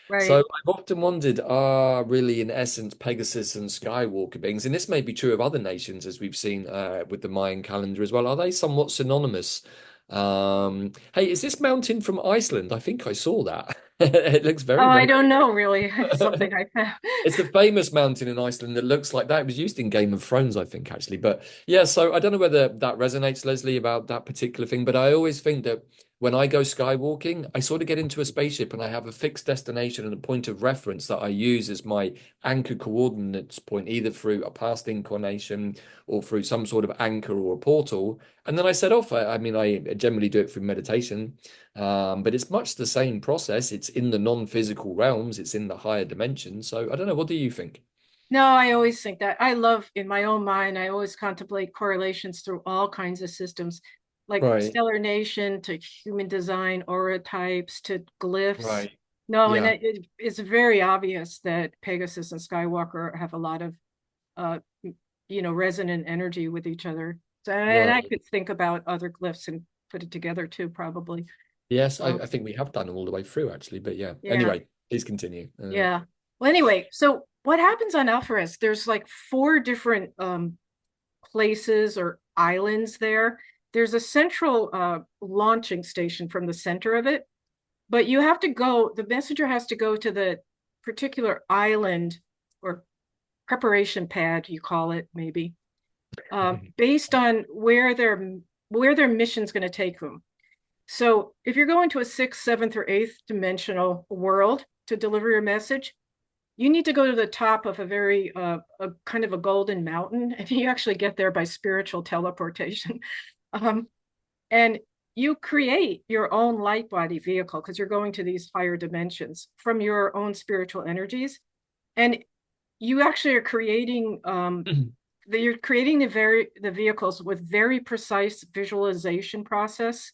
So Right. I've often wondered, are really in essence Pegasus and Skywalker beings, and this may be true of other nations as we've seen with the Mayan calendar as well, are they somewhat synonymous? Hey, is this mountain from Iceland? I think I saw that. It looks Oh, very, I very don't know really. It's something I found. it's a famous mountain in Iceland that looks like that. It was used in Game of Thrones, I think, actually. But yeah, so I don't know whether that resonates, Leslie, about that particular thing. But I always think that when I go skywalking, I sort of get into a spaceship and I have a fixed destination and a point of reference that I use as my anchor coordinates point, either through a past incarnation or through some sort of anchor or a portal. And then I set off. I mean, I generally do it through meditation. But it's much the same process. It's in the non-physical realms, it's in the higher dimensions. So I don't know, what do you think? No, I always think that. I love, in my own mind, I always contemplate correlations through all kinds of systems, like Right, stellar nation to human design, aura types to glyphs. right. No, and Yeah, it's very obvious that Pegasus and Skywalker have a lot of, uh, resonant energy with each other. So, and I right. could think about other glyphs and put it together too, probably. Yes, I, Um, I think we have done them all the way through actually, but yeah. yeah, Anyway, please continue. yeah. Well, anyway, so what happens on Alpharus? There's like four different places or islands there. There's a central launching station from the center of it, but you have to go, the messenger has to go to the particular island or preparation pad, you call it maybe, based on where their mission's going to take them. So if you're going to a sixth, seventh, or eighth dimensional world to deliver your message, you need to go to the top of a kind of a golden mountain, and you actually get there by spiritual teleportation. Um, and you create your own light body vehicle because you're going to these higher dimensions from your own spiritual energies. And you actually are creating you're creating the vehicles with very precise visualization process,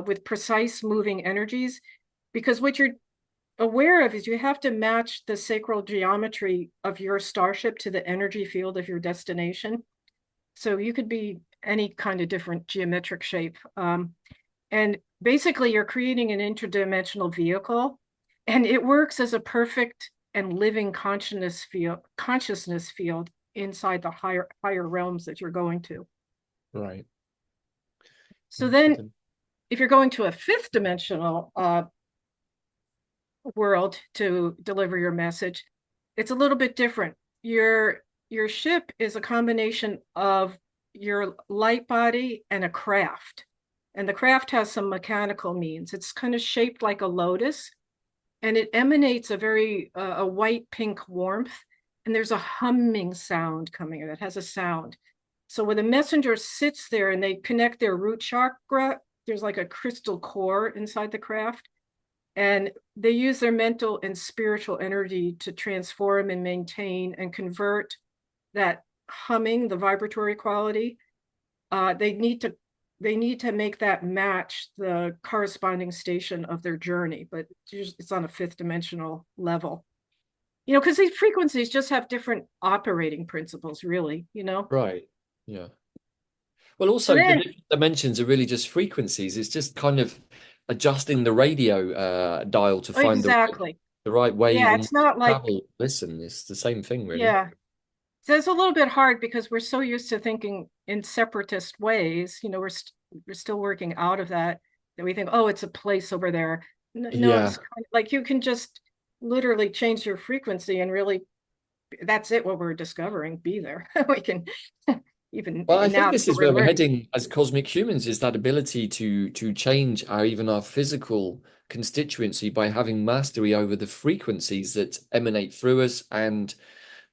with precise moving energies, because what you're aware of is you have to match the sacral geometry of your starship to the energy field of your destination. So you could be any kind of different geometric shape. And basically, you're creating an interdimensional vehicle, and it works as a perfect and living consciousness field inside the higher realms that you're going to. Right. So then, Interesting. if you're going to a fifth dimensional world to deliver your message, it's a little bit different. Your ship is a combination of your light body and a craft. And the craft has some mechanical means. It's kind of shaped like a lotus, and it emanates a white pink warmth, and there's a humming sound coming. It has a sound. So when the messenger sits there and they connect their root chakra, there's like a crystal core inside the craft, and they use their mental and spiritual energy to transform and maintain and convert that humming, the vibratory quality. They need to make that match the corresponding station of their journey, but it's on a fifth dimensional level. Because these frequencies just have different operating principles, really. Right. Yeah. Well, So also the then, different dimensions are really just frequencies. It's just kind of adjusting the radio dial to find exactly. the right wave Yeah, and it's not like, travel. Listen, it's the same thing, really. yeah. So it's a little bit hard because we're so used to thinking in separatist ways. We're still working out of that we think, oh, it's a place over there. No, Yeah. it's kind of like you can just literally change your frequency and really, that's it. What we're discovering, be there. We can even Well, I think now this that's what is we're where we're learning. heading as cosmic humans, is that ability to change our even our physical constituency by having mastery over the frequencies that emanate through us and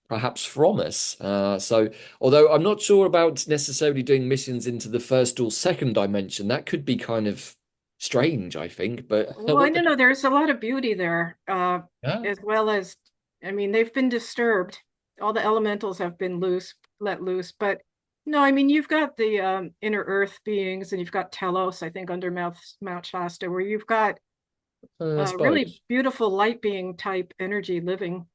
perhaps from us. So, although I'm not sure about necessarily doing missions into the first or second dimension, that could be kind of strange, I think. But Well, I what don't do know. There's a lot of beauty there, yeah, as well as, I mean, they've been disturbed. All the elementals have been let loose. But no, I mean, you've got the inner Earth beings, and you've got Telos, I think, under Mount Shasta, where you've got I really suppose. beautiful light being type energy living.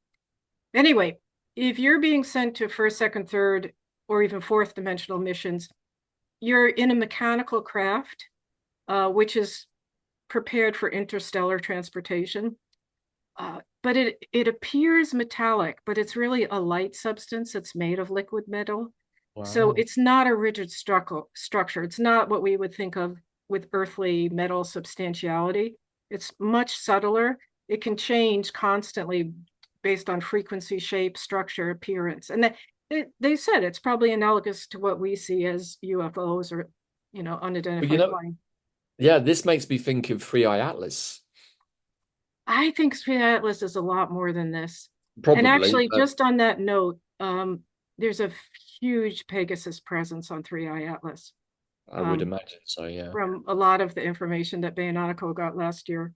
Anyway, if you're being sent to first, second, third, or even fourth dimensional missions, you're in a mechanical craft, which is prepared for interstellar transportation. But it appears metallic, but it's really a light substance that's made of liquid metal. So Wow. it's not a rigid structure. It's not what we would think of with earthly metal substantiality. It's much subtler. It can change constantly based on frequency, shape, structure, appearance. And they said it's probably analogous to what we see as UFOs or, But you unidentified know, flying. yeah, this makes me think of Three Eye Atlas. I think Space Atlas is a lot more than this. And Probably, actually, but just on that note, there's a huge Pegasus presence on 3i Atlas, I would um, imagine so, yeah. from a lot of the information that Bayonatico got last year.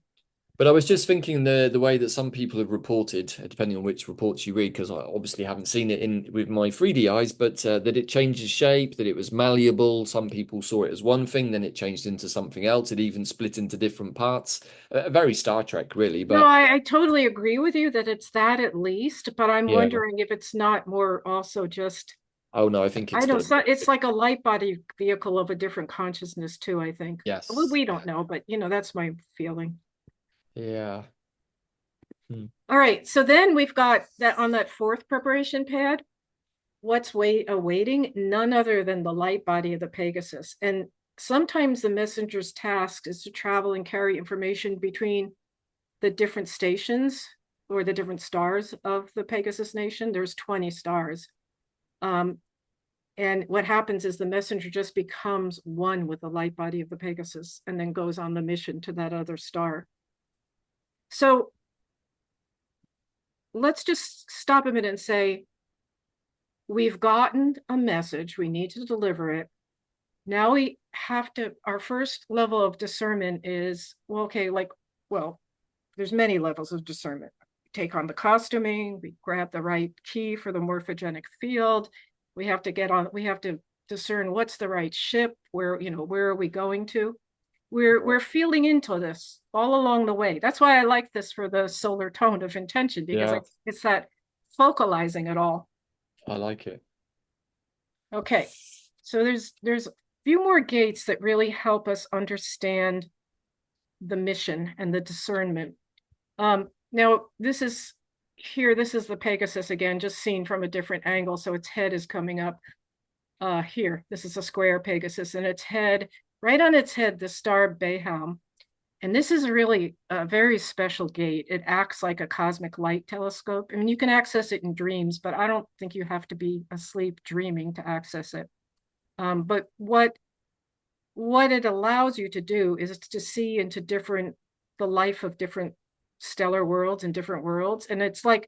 But I was just thinking the way that some people have reported, depending on which reports you read, because I obviously haven't seen it in with my 3D eyes, but that it changes shape, that it was malleable. Some people saw it as one thing, then it changed into something else. It even split into different parts. Very Star Trek, really. No, But I totally agree with you that it's that at least, but I'm yeah, wondering if it's not more also just, oh no, I think I it's know, got to be. it's like a light body vehicle of a different consciousness too, I think. Well, Yes, we yeah, don't know, but that's my feeling. yeah. Hmm. All right, so then we've got that on that fourth preparation pad. What's awaiting? None other than the light body of the Pegasus. And sometimes the messenger's task is to travel and carry information between the different stations or the different stars of the Pegasus nation. There's 20 stars. Um, and what happens is the messenger just becomes one with the light body of the Pegasus and then goes on the mission to that other star. So let's just stop a minute and say, we've gotten a message, we need to deliver it. Now we have to, our first level of discernment is, well, okay, well, there's many levels of discernment. We take on the costuming, we grab the right key for the morphogenic field. We have to discern what's the right ship, where are we going to? We're feeling into this all along the way. That's why I like this for the solar tone of intention, because Yeah, it's that focalizing it all. I like it. Okay. So there's a few more gates that really help us understand the mission and the discernment. Now this is the Pegasus again, just seen from a different angle. So its head is coming up here. This is a square Pegasus, and its head, right on its head, the star Beham. And this is really a very special gate. It acts like a cosmic light telescope. I mean, you can access it in dreams, but I don't think you have to be asleep dreaming to access it. But what it allows you to do is to see into the life of different stellar worlds and different worlds. And it's like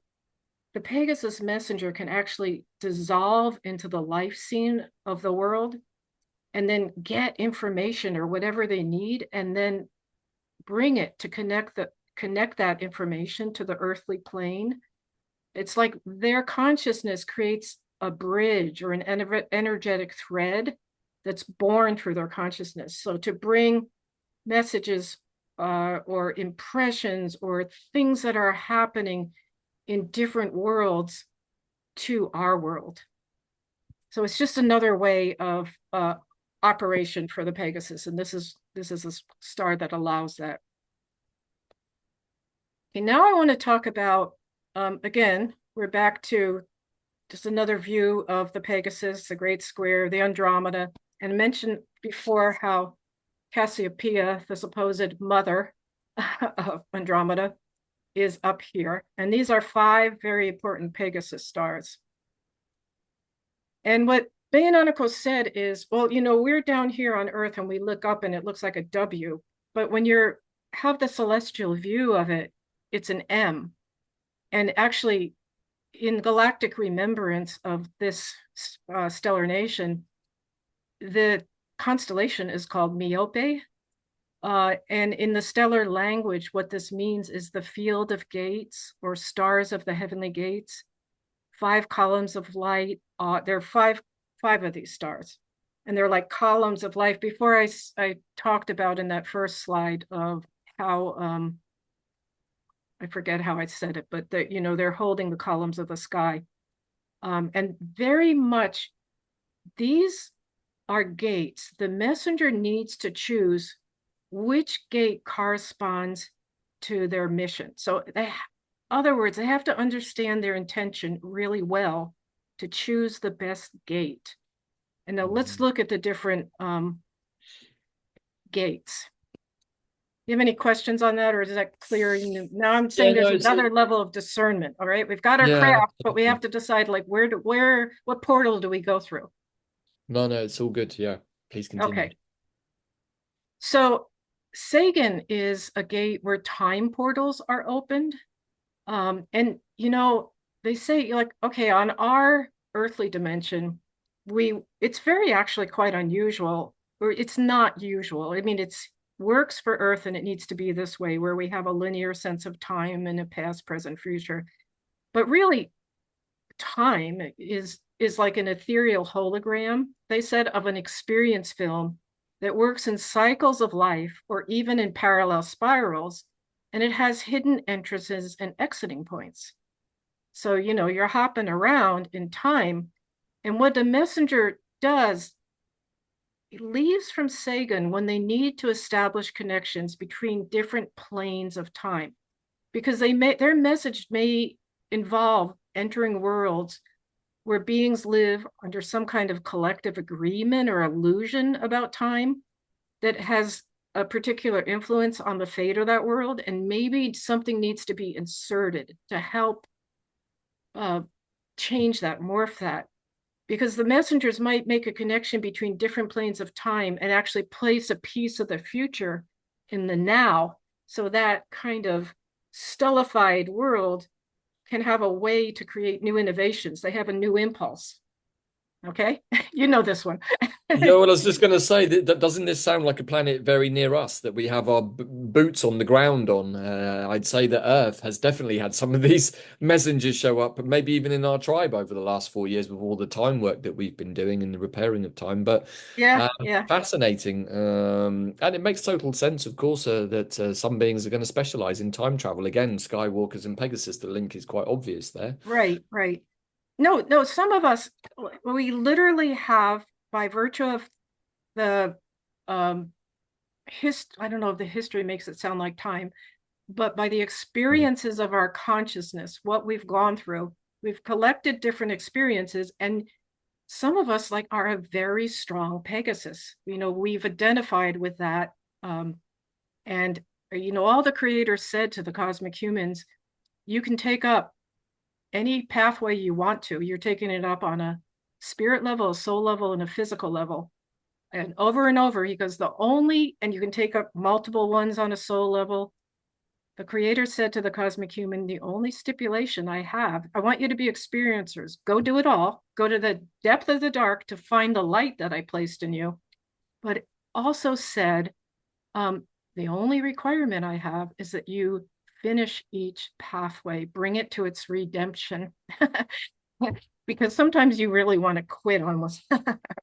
the Pegasus messenger can actually dissolve into the life scene of the world and then get information or whatever they need, and then bring it to connect that information to the earthly plane. It's like their consciousness creates a bridge or an energetic thread that's born through their consciousness. So to bring messages or impressions or things that are happening in different worlds to our world. So it's just another way of operation for the Pegasus, and this is a star that allows that. Okay, now I want to talk about again. We're back to just another view of the Pegasus, the Great Square, the Andromeda, and mentioned before how Cassiopeia, the supposed mother of Andromeda, is up here. And these are five very important Pegasus stars. And what Bayonatico said is, well, we're down here on Earth and we look up and it looks like a W. But when you're have the celestial view of it, it's an M. And actually, in galactic remembrance of this stellar nation, the constellation is called Miope. And in the stellar language, what this means is the field of gates or stars of the heavenly gates, 5 columns of light. There are five of these stars, and they're like columns of life. Before I talked about in that first slide of how I forget how I said it, but they're holding the columns of the sky, and very much these are gates. The messenger needs to choose which gate corresponds to their mission. So other words, they have to understand their intention really well to choose the best gate. And now let's Mhm. look at the different gates. Do you have any questions on that, or is that clear? Now I'm Yeah, saying there's no, another level of discernment. All right, we've got our yeah, craft, but we have to decide like what portal do we go through? no, no, it's all good. Yeah, please continue. Okay, so Sagan is a gate where time portals are opened. And they say like, okay, on our earthly dimension, it's very actually quite unusual, or it's not usual. I mean, it's works for Earth and it needs to be this way, where we have a linear sense of time and a past, present, future. But really, time is like an ethereal hologram, they said, of an experience film that works in cycles of life or even in parallel spirals, and it has hidden entrances and exiting points. So, you're hopping around in time. And what the messenger does, it leaves from Sagan when they need to establish connections between different planes of time, because their message may involve entering worlds where beings live under some kind of collective agreement or illusion about time that has a particular influence on the fate of that world. And maybe something needs to be inserted to help uh, change that, morph that, because the messengers might make a connection between different planes of time and actually place a piece of the future in the now. So that kind of stullified world can have a way to create new innovations. They have a new impulse. Okay. You know this one. Yeah, well, I was just going to say that doesn't this sound like a planet very near us that we have our b boots on the ground on? I'd say that Earth has definitely had some of these messengers show up, maybe even in our tribe over the last 4 years with all the time work that we've been doing and the repairing of time. But Yeah, uh, yeah, fascinating, and it makes total sense, of course, that some beings are going to specialize in time travel. Again, Skywalkers and Pegasus. The link is quite obvious there. right, right. No, no, some of us, we literally have, by virtue of the um I don't know if the history makes it sound like time, but by the experiences of our consciousness, what we've gone through, we've collected different experiences, and some of us like are a very strong Pegasus. We've identified with that. And all the creators said to the cosmic humans, you can take up any pathway you want to. You're taking it up on a spirit level, a soul level, and a physical level. And over, he goes, and you can take up multiple ones on a soul level. The creator said to the cosmic human, the only stipulation I want you to be experiencers. Go do it all. Go to the depth of the dark to find the light that I placed in you. But also said, the only requirement I have is that you finish each pathway, bring it to its redemption. Because sometimes you really want to quit on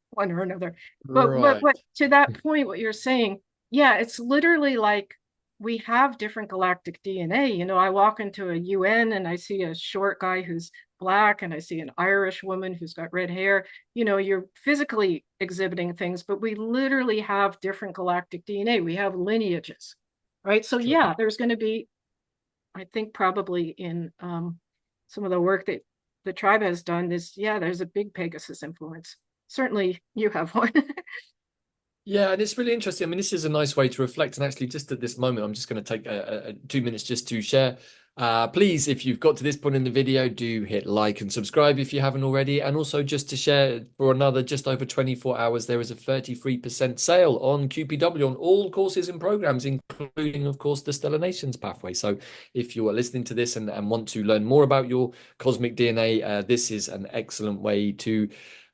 one or another. But Right. what to that point, what you're saying, yeah, it's literally like we have different galactic DNA. I walk into a UN and I see a short guy who's black, and I see an Irish woman who's got red hair. You're physically exhibiting things, but we literally have different galactic DNA. We have lineages, right? So Sure. yeah, there's going to be, I think, probably in some of the work that the tribe has done is, yeah, there's a big Pegasus influence. Certainly you have one. Yeah, and it's really interesting. I mean, this is a nice way to reflect. And actually, just at this moment, I'm just going to take 2 minutes just to share. Please, if you've got to this point in the video, do hit like and subscribe if you haven't already. And also just to share for another just over 24 hours, there is a 33% sale on QPW on all courses and programs, including, of course, the Stellar Nations pathway. So if you are listening to this and want to learn more about your cosmic DNA, this is an excellent way to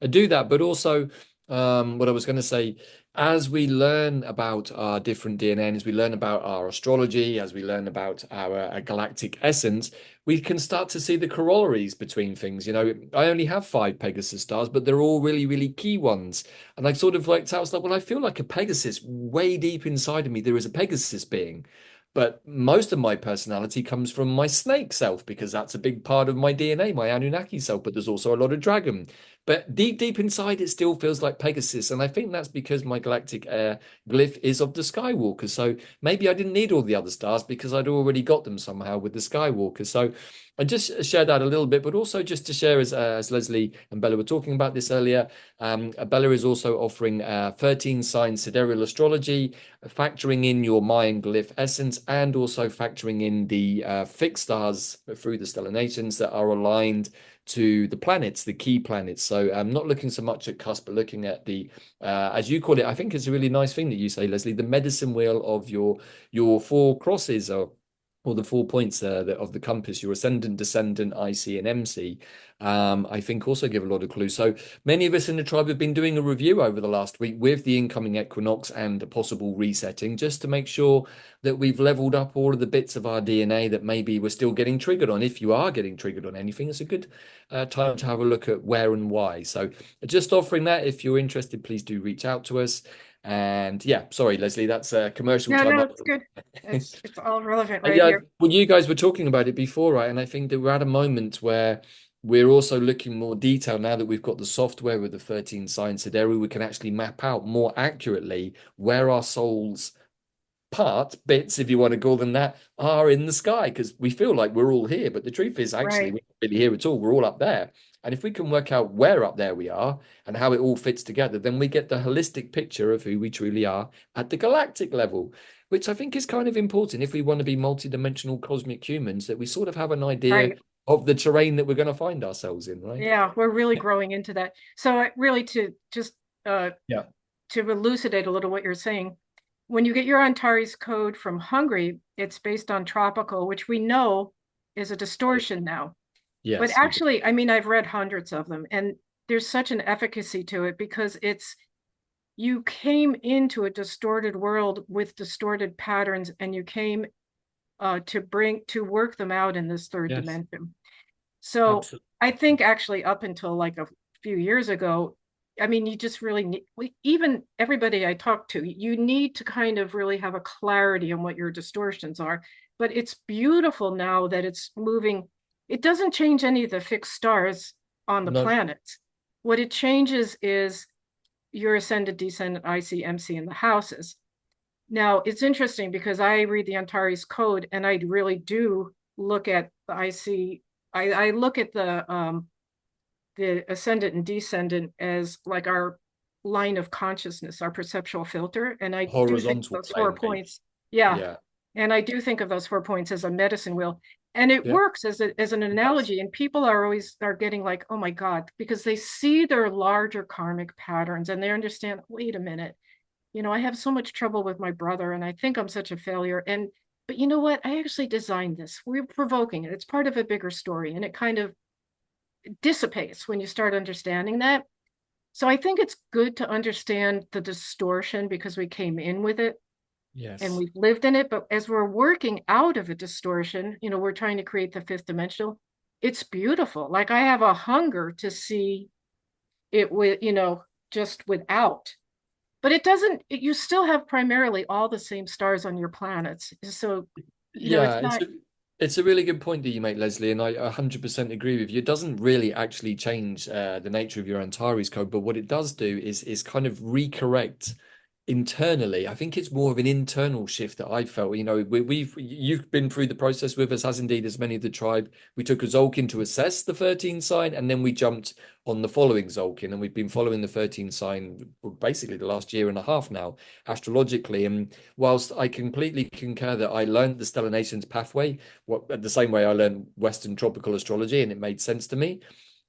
do that. But also, what I was going to say, as we learn about our different DNA, as we learn about our astrology, as we learn about our galactic essence, we can start to see the corollaries between things. You know, I only have 5 Pegasus stars, but they're all really, really key ones. And I sort of worked out, I was like, well, I feel like a Pegasus way deep inside of me. There is a Pegasus being. But most of my personality comes from my snake self because that's a big part of my DNA, my Anunnaki self. But there's also a lot of dragon. But deep, deep inside, it still feels like Pegasus. And I think that's because my galactic glyph is of the Skywalker. So maybe I didn't need all the other stars because I'd already got them somehow with the Skywalker. So I just shared that a little bit, but also just to share, as Leslie and Bella were talking about this earlier, Bella is also offering 13 sign sidereal astrology, factoring in your Mayan glyph essence, and also factoring in the fixed stars through the stellar nations that are aligned to the planets, the key planets. So I'm not looking so much at cusp, but looking at the, as you call it, I think it's a really nice thing that you say, Leslie, the medicine wheel of your 4 crosses or the 4 points of the compass, your ascendant, descendant, IC, and MC, I think also give a lot of clues. So many of us in the tribe have been doing a review over the last week with the incoming equinox and a possible resetting, just to make sure that we've leveled up all of the bits of our DNA that maybe we're still getting triggered on. If you are getting triggered on anything, it's a good time to have a look at where and why. So just offering that. If you're interested, please do reach out to us. And yeah, sorry, Leslie, that's commercial No, time no, up. it's good. It's all relevant right Yeah, here. well, you guys were talking about it before, right? And I think that we're at a moment where we're also looking more detailed now that we've got the software with the 13 signs today. We can actually map out more accurately where our souls parts, bits, if you want to call them that, are in the sky because we feel like we're all here. But the truth is, actually, Right. we're not really here at all. We're all up there. And if we can work out where up there we are and how it all fits together, then we get the holistic picture of who we truly are at the galactic level, which I think is kind of important if we want to be multidimensional cosmic humans, that we sort of have an idea Right. of the terrain that we're going to find ourselves in, right? Yeah, we're really growing into that. So really to just uh Yeah. to elucidate a little what you're saying, when you get your Antares code from Hungary, it's based on tropical, which we know is a distortion now. But Yes, we do. actually, I mean, I've read hundreds of them, and there's such an efficacy to it because it's you came into a distorted world with distorted patterns, and you came to work them out in this third Yes, dimension. So absolutely. I think actually up until like a few years ago, I mean, you just really need, even everybody I talk to, you need to kind of really have a clarity on what your distortions are. But it's beautiful now that it's moving. It doesn't change any of the fixed stars on the No, planets. What it changes is your ascendant, descendant, IC, MC, and the houses. Now, it's interesting because I read the Antares code and I really do look at the IC. I look at the ascendant and descendant as like our line of consciousness, our perceptual filter. And I do think horizontal those four plane, maybe. points, yeah. Yeah. And I do think of those 4 points as a medicine wheel. And it Yeah. works as an It does. analogy. And people are always are getting like, oh my God, because they see their larger karmic patterns and they understand, wait a minute, I have so much trouble with my brother and I think I'm such a failure. But you know what? I actually designed this. We're provoking it. It's part of a bigger story and it kind of dissipates when you start understanding that. So I think it's good to understand the distortion because we came in with it and Yes. we've lived in it. But as we're working out of a distortion, we're trying to create the fifth dimensional. It's beautiful. Like I have a hunger to see it with, just without. But it doesn't, you still have primarily all the same stars on your planets. So, it's Yeah, not it's a really good point that you make, Leslie, and I 100% agree with you. It doesn't really actually change the nature of your Antares code, but what it does do is kind of recorrect internally, I think it's more of an internal shift that I felt. You know, you've been through the process with us, as indeed as many of the tribe. We took a Zolkin to assess the 13 sign, and then we jumped on the following Zolkin, and we've been following the 13 sign for basically the last year and a half now, astrologically. And whilst I completely concur that I learned the Stellar Nations pathway, the same way I learned Western tropical astrology, and it made sense to me,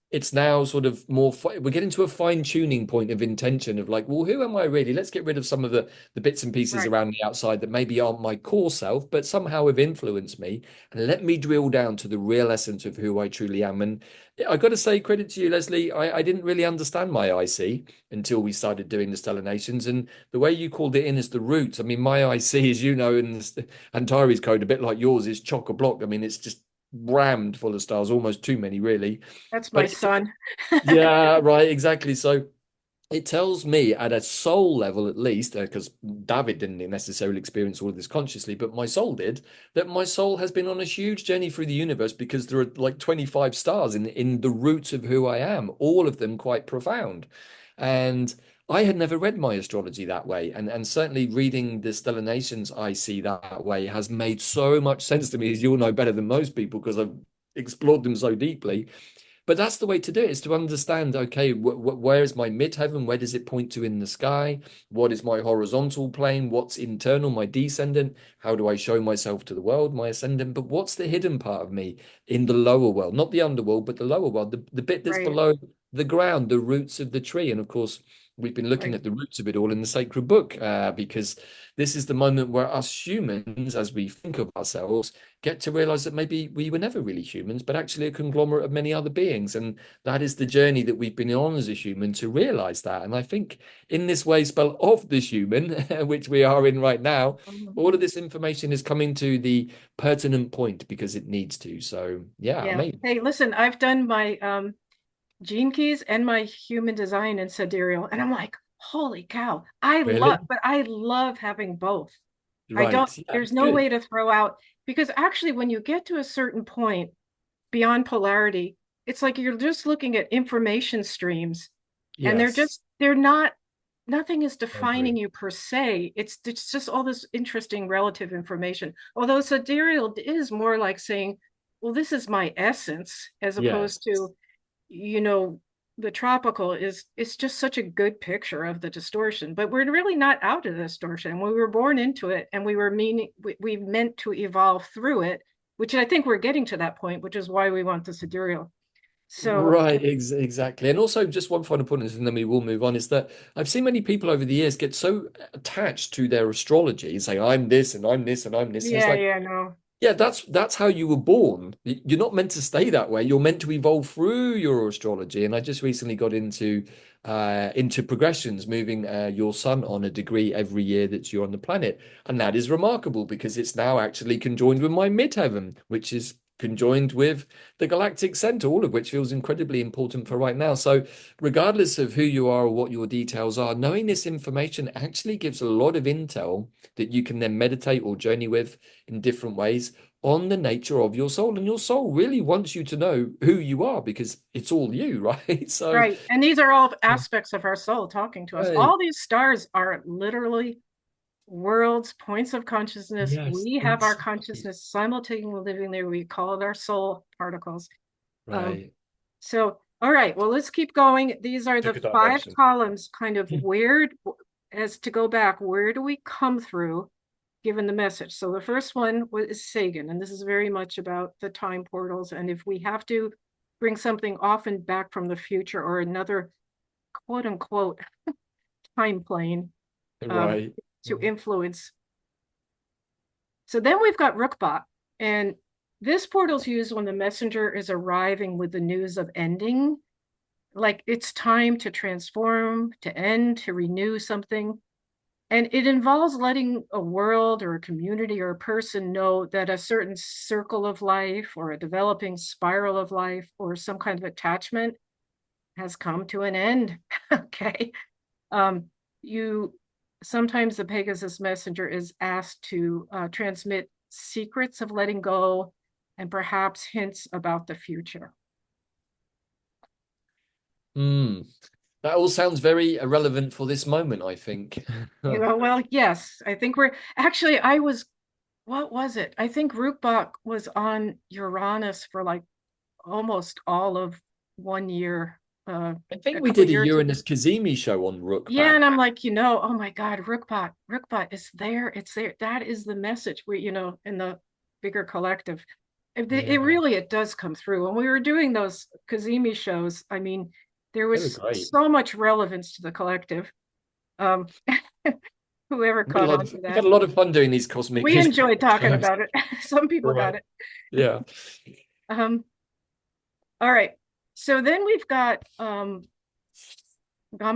it's now sort of more we're getting to a fine tuning point of intention of like, well, who am I really? Let's get rid of some of the bits and pieces Right. around the outside that maybe aren't my core self but somehow have influenced me, and let me drill down to the real essence of who I truly am. And I got to say credit to you, Leslie. I didn't really understand my IC until we started doing the Stellar Nations, and the way you called it in as the roots. I mean, my IC, as you know, in Antares code, a bit like yours, is chock a block. I mean, it's just rammed full of stars, almost too many really. That's my But son. yeah, right, exactly. So it tells me at a soul level, at least, because Davyd didn't necessarily experience all of this consciously, but my soul did, that my soul has been on a huge journey through the universe because there are like 25 stars in the roots of who I am, all of them quite profound. And I had never read my astrology that way. And certainly reading the Stellar Nations I see that way has made so much sense to me, as you'll know better than most people, because I've explored them so deeply. But that's the way to do it, is to understand, okay, where is my midheaven? Where does it point to in the sky? What is my horizontal plane? What's internal, my descendant? How do I show myself to the world, my ascendant? But what's the hidden part of me in the lower world? Not the underworld, but the lower world, the bit that's Right, below the ground, the roots of the tree. And of course, we've been looking right. at the roots of it all in the sacred book, because this is the moment where us humans, as we think of ourselves, get to realize that maybe we were never really humans, but actually a conglomerate of many other beings. And that is the journey that we've been on as a human, to realize that. And I think in this way, spell of this human, which we are in right now, all of Mhm. this information is coming to the pertinent point because it needs to. So yeah, Yeah. amazing. Hey, listen, I've done my gene keys and my human design in sidereal, and I'm like, holy cow, Really? but I love having both. I don't, Right. Yeah, there's it's no good. way to throw out, because actually, when you get to a certain point beyond polarity, it's like you're just looking at information streams, and Yes. they're not, nothing is I defining agree. you per se. It's just all this interesting relative information. Although sidereal is more like saying, well, this is my essence, as Yes. opposed to, you know, the tropical is, it's just such a good picture of the distortion, but we're really not out of the distortion. We were born into it, and we meant to evolve through it, which I think we're getting to that point, which is why we want the sidereal. So Right, exactly. And also, just one final point, and then we will move on, is that I've seen many people over the years get so attached to their astrology, saying, I'm this and I'm this and I'm this. And it's yeah, like, yeah, no, yeah, that's how you were born. You're not meant to stay that way. You're meant to evolve through your astrology. And I just recently got into progressions, moving your son on a degree every year that you're on the planet, and that is remarkable because it's now actually conjoined with my midheaven, which is conjoined with the galactic center, all of which feels incredibly important for right now. So, regardless of who you are or what your details are, knowing this information actually gives a lot of intel that you can then meditate or journey with in different ways on the nature of your soul. And your soul really wants you to know who you are because it's all you, right? So, right. And these are all aspects of our soul talking to us. right. All these stars are literally worlds, points of consciousness. Yes, We have our inside. consciousness simultaneously living there. We call it our soul particles. Um, Right. so, all right, well, let's keep going. These are the Took a five digression. columns, kind of where, as to go back, where do we come through given the message? So the first one is Sagan, and this is very much about the time portals. And if we have to bring something often back from the future or another quote unquote time plane um, Right. to influence. So then we've got Rookbot, and this portal's used when the messenger is arriving with the news of ending, like it's time to transform, to end, to renew something. And it involves letting a world or a community or a person know that a certain circle of life or a developing spiral of life or some kind of attachment has come to an end. Okay. You sometimes the Pegasus messenger is asked to transmit secrets of letting go and perhaps hints about the future. Mm. That all sounds very irrelevant for this moment, I think. Well, yes, I think we're actually, I was, what was it? I think Rookbach was on Uranus for like almost all of 1 year, I think a we couple did a years ago. Uranus Kazemi show on Yeah, and Rookback. I'm like, oh my God, Rookbot is there. It's there. That is the message in the bigger collective. It Yeah, really, it does come through. When we were doing those Kazemi shows, I mean, there they were was great. so much relevance to the collective. Um, whoever We had a caught lot on of to we've had that. a lot of fun doing these cosmic We history enjoyed talking shows. about it. Some people got Right. it. Yeah. Um, all right. So then we've got Gamma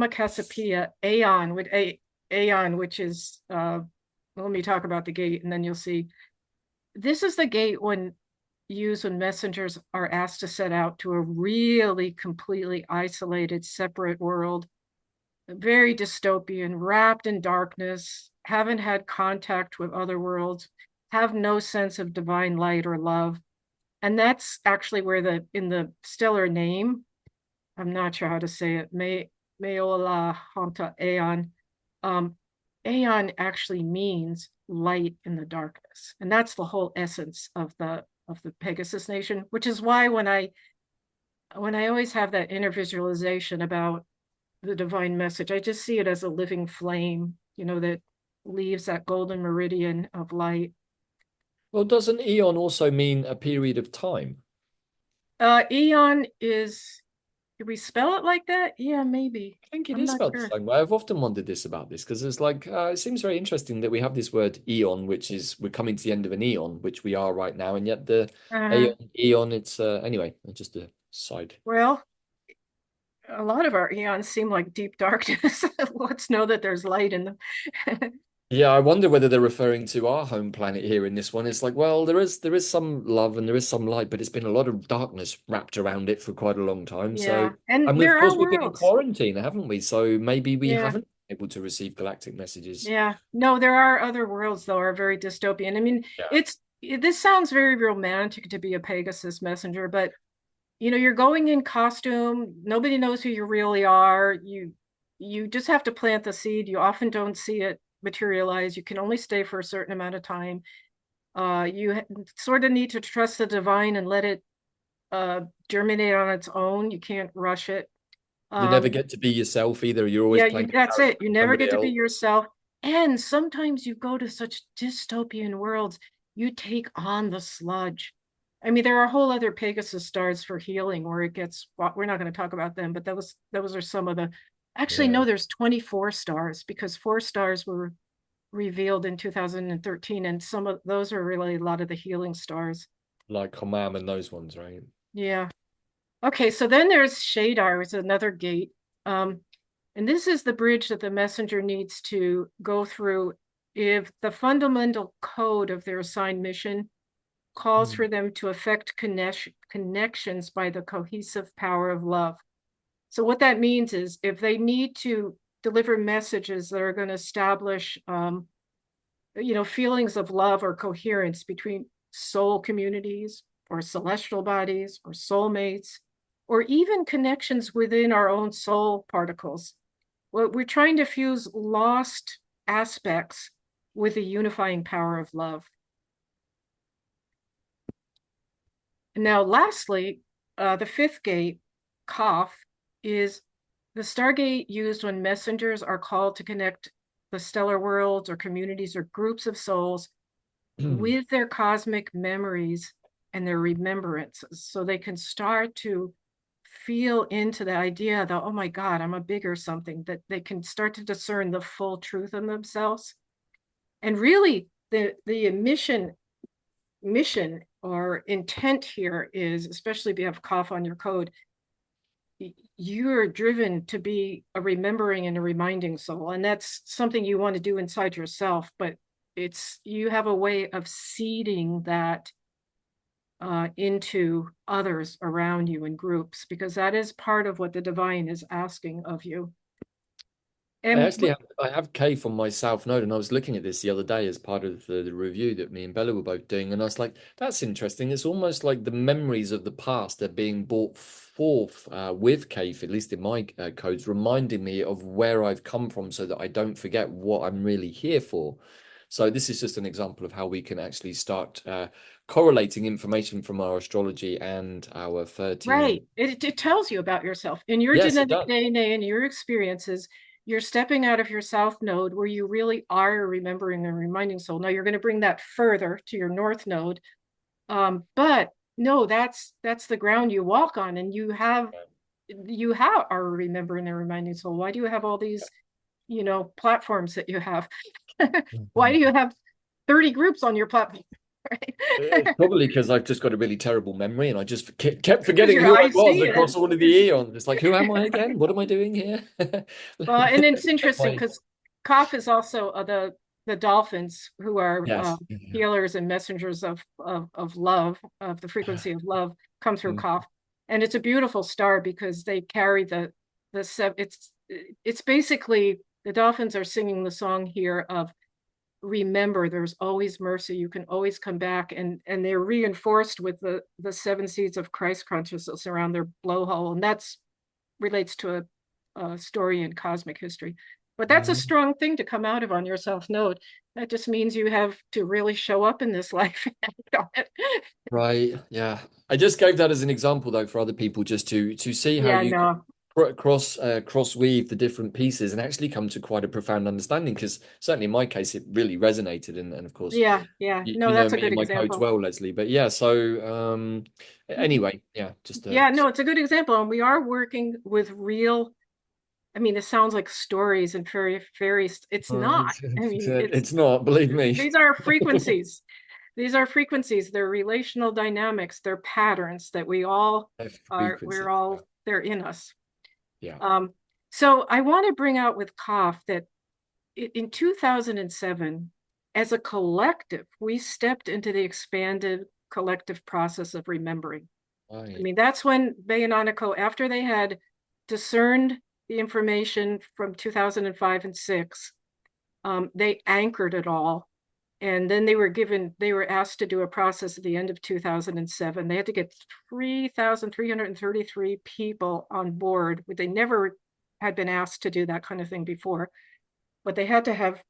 Cassiopeia, Aeon, which is let me talk about the gate and then you'll see. This is the gate when used when messengers are asked to set out to a really completely isolated, separate world, very dystopian, wrapped in darkness, haven't had contact with other worlds, have no sense of divine light or love. And that's actually where in the stellar name, I'm not sure how to say it, Meola Honta Aeon. Um, Aeon actually means light in the darkness. And that's the whole essence of the Pegasus Nation, which is why when I always have that inner visualization about the divine message, I just see it as a living flame, that leaves that golden meridian of light. Well, doesn't eon also mean a period of time? Eon is, do we spell it like that? Yeah, maybe. I think it I'm is not spelled the sure. same way. I've often wondered this about this because it's like it seems very interesting that we have this word eon, which is we're coming to the end of an eon, which we are right now, and yet the Uh-huh. eon, it's anyway, just a side. Well, a lot of our eons seem like deep darkness. Let's know that there's light in them. Yeah, I wonder whether they're referring to our home planet here in this one. It's like, well, there is some love and there is some light, but it's been a lot of darkness wrapped around it for quite a long time. So, Yeah, and and of there course are we've been in worlds. quarantine, haven't we? So maybe we Yeah, haven't been able to receive galactic messages. yeah. No, there are other worlds though, are very dystopian. I mean, Yeah. this sounds very romantic to be a Pegasus messenger, but you're going in costume. Nobody knows who you really are. You just have to plant the seed. You often don't see it materialize. You can only stay for a certain amount of time. You sort of need to trust the divine and let it germinate on its own. You can't rush it. You never Um, get to be yourself either. You're always yeah, playing a that's character it. You from never somebody get to be else. yourself. And sometimes you go to such dystopian worlds, you take on the sludge. I mean, there are whole other Pegasus stars for healing where it gets, well, we're not going to talk about them, but those are some of the, actually, Yeah. no, there's 24 stars because 4 stars were revealed in 2013, and some of those are really a lot of the healing stars. Like Hammam and those ones, right? Yeah. Okay, so then there's Shadar, is another gate. Um, and this is the bridge that the messenger needs to go through if the fundamental code of their assigned mission calls Hmm. for them to affect connections by the cohesive power of love. So what that means is if they need to deliver messages that are going to establish, feelings of love or coherence between soul communities or celestial bodies or soulmates, or even connections within our own soul particles. Well, we're trying to fuse lost aspects with the unifying power of love. And now, lastly, the fifth gate, Kaf, is the Stargate used when messengers are called to connect the stellar worlds or communities or groups of souls with their cosmic memories and their remembrances so they can start to feel into the idea that, oh my God, I'm a bigger something, that they can start to discern the full truth of themselves. And really, the mission or intent here is, especially if you have cough on your code, you're driven to be a remembering and a reminding soul. And that's something you want to do inside yourself, but you have a way of seeding that into others around you in groups, because that is part of what the divine is asking of you. I And actually have I have Cave on my South Node, and I was looking at this the other day as part of the review that me and Bella were both doing, and I was like, "That's interesting." It's almost like the memories of the past are being brought forth with Cave, at least in my codes, reminding me of where I've come from, so that I don't forget what I'm really here for. So this is just an example of how we can actually start correlating information from our astrology and our 13. right, it tells you about yourself. In your Yes, it genetic does. DNA and your experiences, you're stepping out of your South Node where you really are remembering and reminding soul. Now you're going to bring that further to your North Node. But no, that's the ground you walk on, and you have are remembering and reminding soul. Why do you have all these, platforms that you have? Why do you have 30 groups on your platform? It's Right? probably because I've just got a really terrible memory and I just kept Because forgetting your who I eyes was see it. across all of the eons. It's like, who am I again? What am I doing here? And it's interesting My, because Kaf is also the dolphins who are yes. Yeah. healers and messengers of love, of the frequency of love, come through Mm. Kaf, and it's a beautiful star because they carry the seven. It's basically the dolphins are singing the song here of remember there's always mercy, you can always come back, and they're reinforced with the seven seeds of Christ consciousness around their blowhole, and that's relates to a story in cosmic history. But that's a Mm. strong thing to come out of on your South Node. That just means you have to really show up in this life. Right. Yeah. I just gave that as an example though for other people just to see how Yeah, you can no. cross weave the different pieces and actually come to quite a profound understanding because certainly in my case it really resonated and of course Yeah, yeah. you No, know that's a me good and my codes example. well, Leslie. But yeah, so anyway, yeah, just Yeah, no, it's a good example. And we are working with real, I mean, it sounds like stories and very, it's not. I mean, it's not, believe me. these are frequencies. These are frequencies. They're relational dynamics. They're patterns that we're Frequencies. Yeah. all, they're in us. Yeah. Um, so I want to bring out with Koff that in 2007, as a collective, we stepped into the expanded collective process of remembering. I Right. mean, that's when Bay and Aniko, after they had discerned the information from 2005 and 6, they anchored it all. And then they were asked to do a process at the end of 2007. They had to get 3,333 people on board. They never had been asked to do that kind of thing before, but they had to have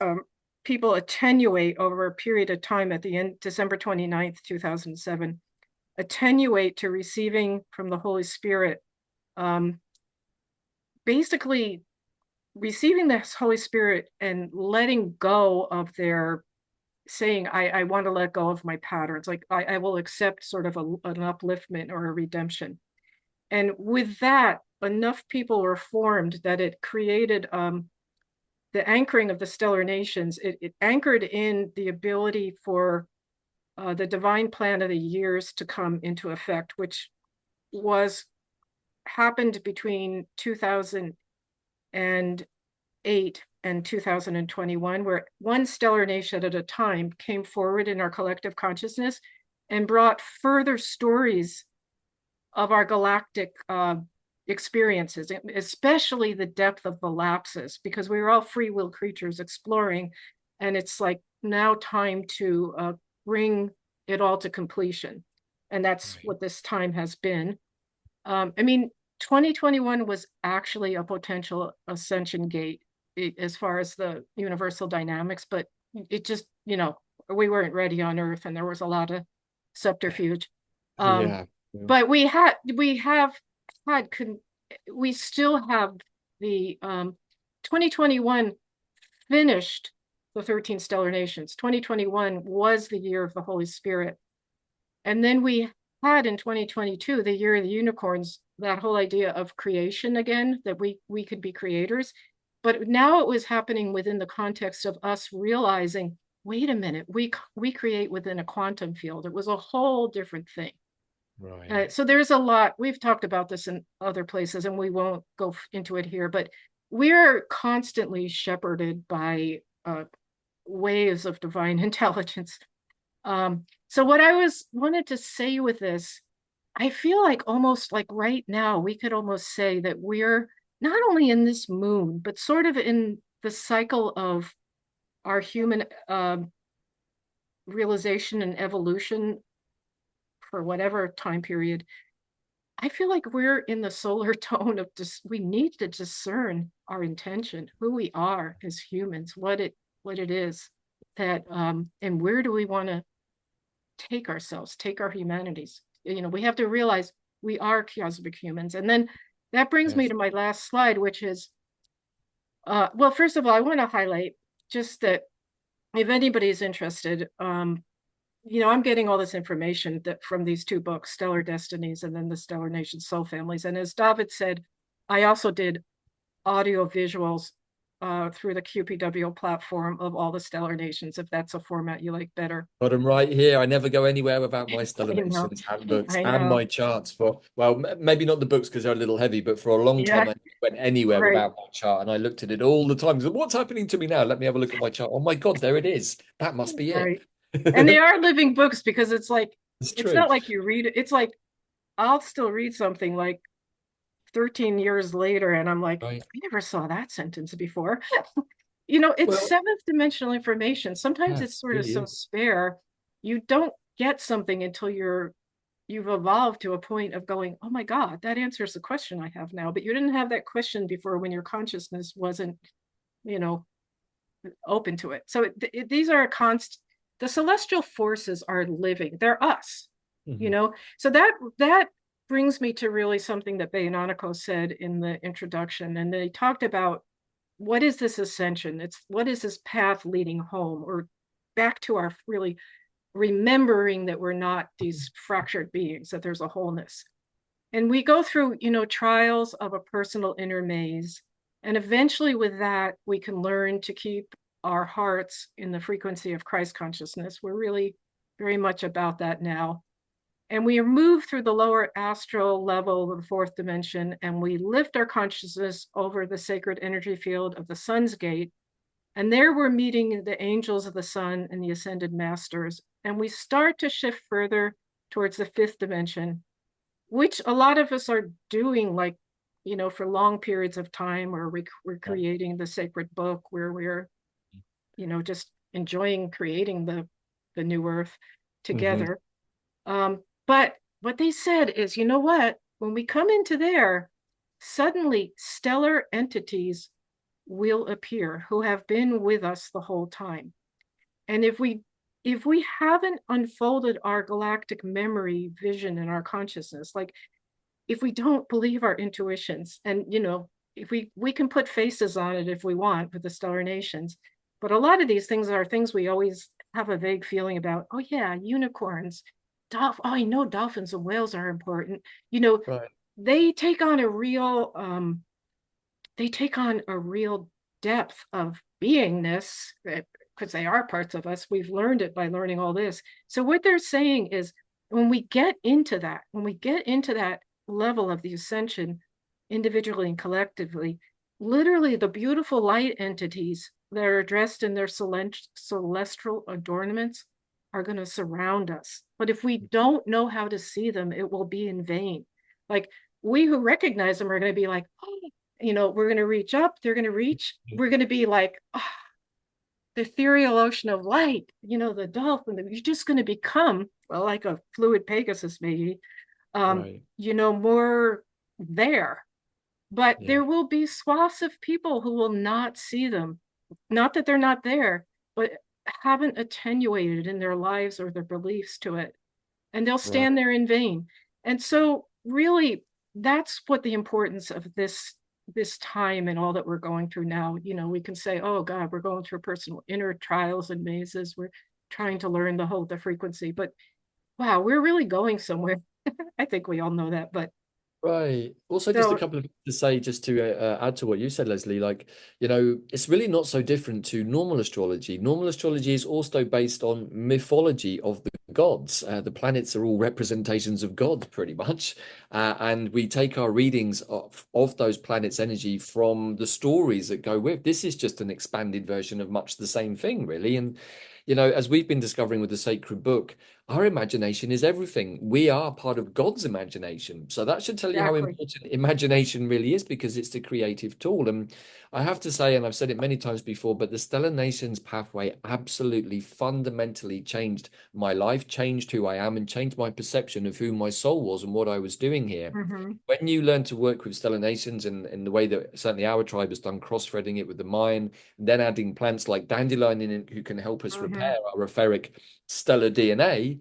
people attenuate over a period of time at the end, December 29th, 2007, attenuate to receiving from the Holy Spirit, um, basically receiving the Holy Spirit and letting go of their saying, I want to let go of my patterns. Like I will accept sort of an upliftment or a redemption. And with that, enough people were formed that it created the anchoring of the stellar nations. It anchored in the ability for the divine plan of the years to come into effect, which was happened between 2008 and 2021, where one stellar nation at a time came forward in our collective consciousness and brought further stories of our galactic experiences, especially the depth of the lapses, because we were all free will creatures exploring. And it's like now time to bring it all to completion. And that's Right. what this time has been. I mean, 2021 was actually a potential ascension gate as far as the universal dynamics, but it just, we weren't ready on Earth and there was a lot of subterfuge. Um, Yeah. Yeah. but we have had, we still have the 2021 finished the 13 stellar nations. 2021 was the year of the Holy Spirit. And then we had in 2022, the year of the unicorns, that whole idea of creation again, that we could be creators. But now it was happening within the context of us realizing, wait a minute, we create within a quantum field. It was a whole different thing. Right. So there's a lot. We've talked about this in other places, and we won't go into it here. But we're constantly shepherded by waves of divine intelligence. So what I was wanted to say with this, I feel like almost like right now we could almost say that we're not only in this moon, but sort of in the cycle of our human realization and evolution for whatever time period, I feel like we're in the solar tone of just we need to discern our intention, who we are as humans, what it is that and where do we want to take ourselves, take our humanities. You know, we have to realize we are cosmic humans. And then that brings me Yes. to my last slide, which is well, first of all, I want to highlight just that if anybody's interested, I'm getting all this information that from these two books, Stellar Destinies and then the Stellar Nations Soul Families. And as Davyd said, I also did audio visuals through the QPW platform of all the Stellar Nations, if that's a format you like better. Got them right here. I never go anywhere without my Stellar I know, Nations handbooks I and know. my charts for, well, maybe not the books because they're a little heavy, but for a long time Yeah, I went anywhere right, without my chart and I looked at it all the time. So what's happening to me now? Let me have a look at my chart. Oh my God, there it is. That must be it. right. And they are living books because it's like, It's it's true. not like you read it. It's like, I'll still read something like 13 years later, and I'm like, Right. I never saw that sentence before. You know, it's Well, seventh dimensional information. Sometimes yeah, it it's sort of really so is. spare. You don't get something until you've evolved to a point of going, oh my God, that answers the question I have now. But you didn't have that question before when your consciousness wasn't, you know, open to it. So these are a constant, the celestial forces are living. They're us, you Mhm. know. So that brings me to really something that Bayanonico said in the introduction. And they talked about what is this ascension? It's what is this path leading home or back to our really remembering that we're not these fractured beings, that there's a wholeness. And we go through, trials of a personal inner maze. And eventually, with that, we can learn to keep our hearts in the frequency of Christ consciousness. We're really very much about that now. And we move through the lower astral level of the fourth dimension, and we lift our consciousness over the sacred energy field of the sun's gate. And there we're meeting the angels of the sun and the ascended masters. And we start to shift further towards the fifth dimension, which a lot of us are doing, like, for long periods of time, or we're Yeah. creating the sacred book where we're, just enjoying creating the new earth Hmm. together. But what they said is, you know what? When we come into there, suddenly stellar entities will appear who have been with us the whole time. And if we haven't unfolded our galactic memory, vision, and our consciousness, like if we don't believe our intuitions, and if we can put faces on it if we want with the stellar nations, but a lot of these things are things we always have a vague feeling about. Oh yeah, unicorns, oh, I know dolphins and whales are important. you know Right. they take on a real they take on a real depth of beingness, because they are parts of us. We've learned it by learning all this. So what they're saying is, when we get into that level of the ascension, individually and collectively, literally the beautiful light entities that are dressed in their celestial adornments are going to surround us. But if we don't know how to see them, it will be in vain. Like, we who recognize them are going to be like, oh, we're going to reach up, they're going to reach, we're going to be like, oh, the ethereal ocean of light, the dolphin, you're just going to become, well, like a fluid Pegasus, maybe, Right. more there. But Yeah. there will be swaths of people who will not see them. Not that they're not there, but haven't attenuated in their lives or their beliefs to it. And they'll Right. stand there in vain. And so really, that's what the importance of this time and all that we're going through now. We can say, oh God, we're going through personal inner trials and mazes. We're trying to learn the frequency. But wow, we're really going somewhere. I think we all know that. But Right. Also, just a so couple of things to say, just to add to what you said, Leslie. Like, it's really not so different to normal astrology. Normal astrology is also based on mythology of the gods. The planets are all representations of God, pretty much, and we take our readings of those planets' energy from the stories that go with. This is just an expanded version of much the same thing, really. And as we've been discovering with the sacred book. our imagination is everything. We are part of God's imagination. So that should tell you how Exactly. important imagination really is, because it's the creative tool. And I have to say, and I've said it many times before, but the Stellar Nations pathway absolutely fundamentally changed my life, changed who I am, and changed my perception of who my soul was and what I was doing here. Hmm. When you learn to work with Stellar Nations and in the way that certainly our tribe has done, cross-threading it with the mind, then adding plants like dandelion in it who can help us repair Hmm. our etheric stellar DNA,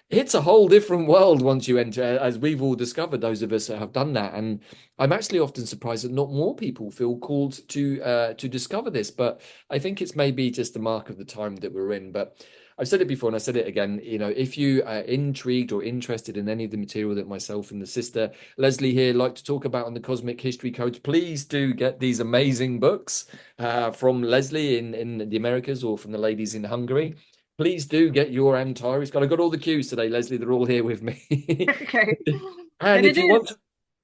it's a whole different world once you enter, as we've all discovered, those of us that have done that. And I'm actually often surprised that not more people feel called to discover this. But I think it's maybe just the mark of the time that we're in. But I've said it before and I said it again, if you are intrigued or interested in any of the material that myself and the sister Leslie here like to talk about on the Cosmic History Codes, please do get these amazing books from Leslie in the Americas, or from the ladies in Hungary. Please do get your Antares. Got I got all the cues today, Leslie. They're all here with me. Okay. And And it is.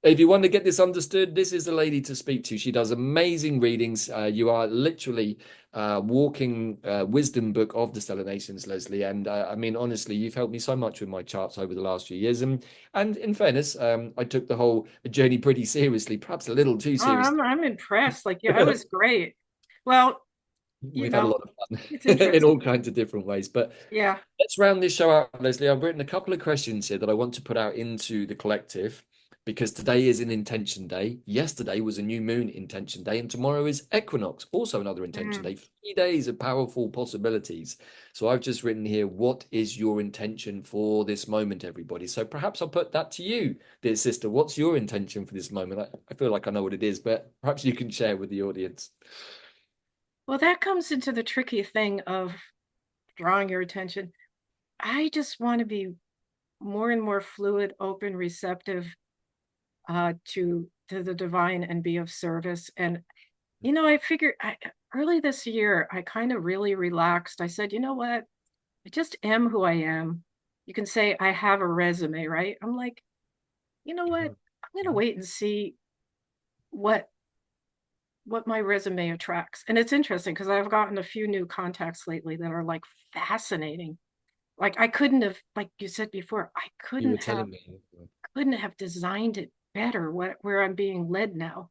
if you want to get this understood, this is the lady to speak to. She does amazing readings. You are literally walking wisdom book of the Stellar Nations, Leslie. And I mean, honestly, you've helped me so much with my charts over the last few years. And in fairness, I took the whole journey pretty seriously, perhaps a little too Oh, seriously. I'm impressed. Like, yeah, I was great. Well, We've had a lot of it's fun in all interesting. kinds of different ways. But Yeah. let's round this show out, Leslie. I've written a couple of questions here that I want to put out into the collective, because today is an intention day. Yesterday was a new moon intention day, and tomorrow is equinox, also another intention Mm. day. 3 days of powerful possibilities. So I've just written here, what is your intention for this moment, everybody? So perhaps I'll put that to you, dear sister. What's your intention for this moment? I feel like I know what it is, but perhaps you can share with the audience. Well, that comes into the tricky thing of drawing your attention. I just want to be more and more fluid, open, receptive to the divine and be of service. And I figured early this year, I kind of really relaxed. I said, you know what? I just am who I am. You can say I have a resume, right? I'm like, you know what? I'm gonna wait and see what my resume attracts. And it's interesting because I've gotten a few new contacts lately that are like fascinating. Like I couldn't have, like you said before, I You were couldn't have telling me. designed it better where I'm being led now.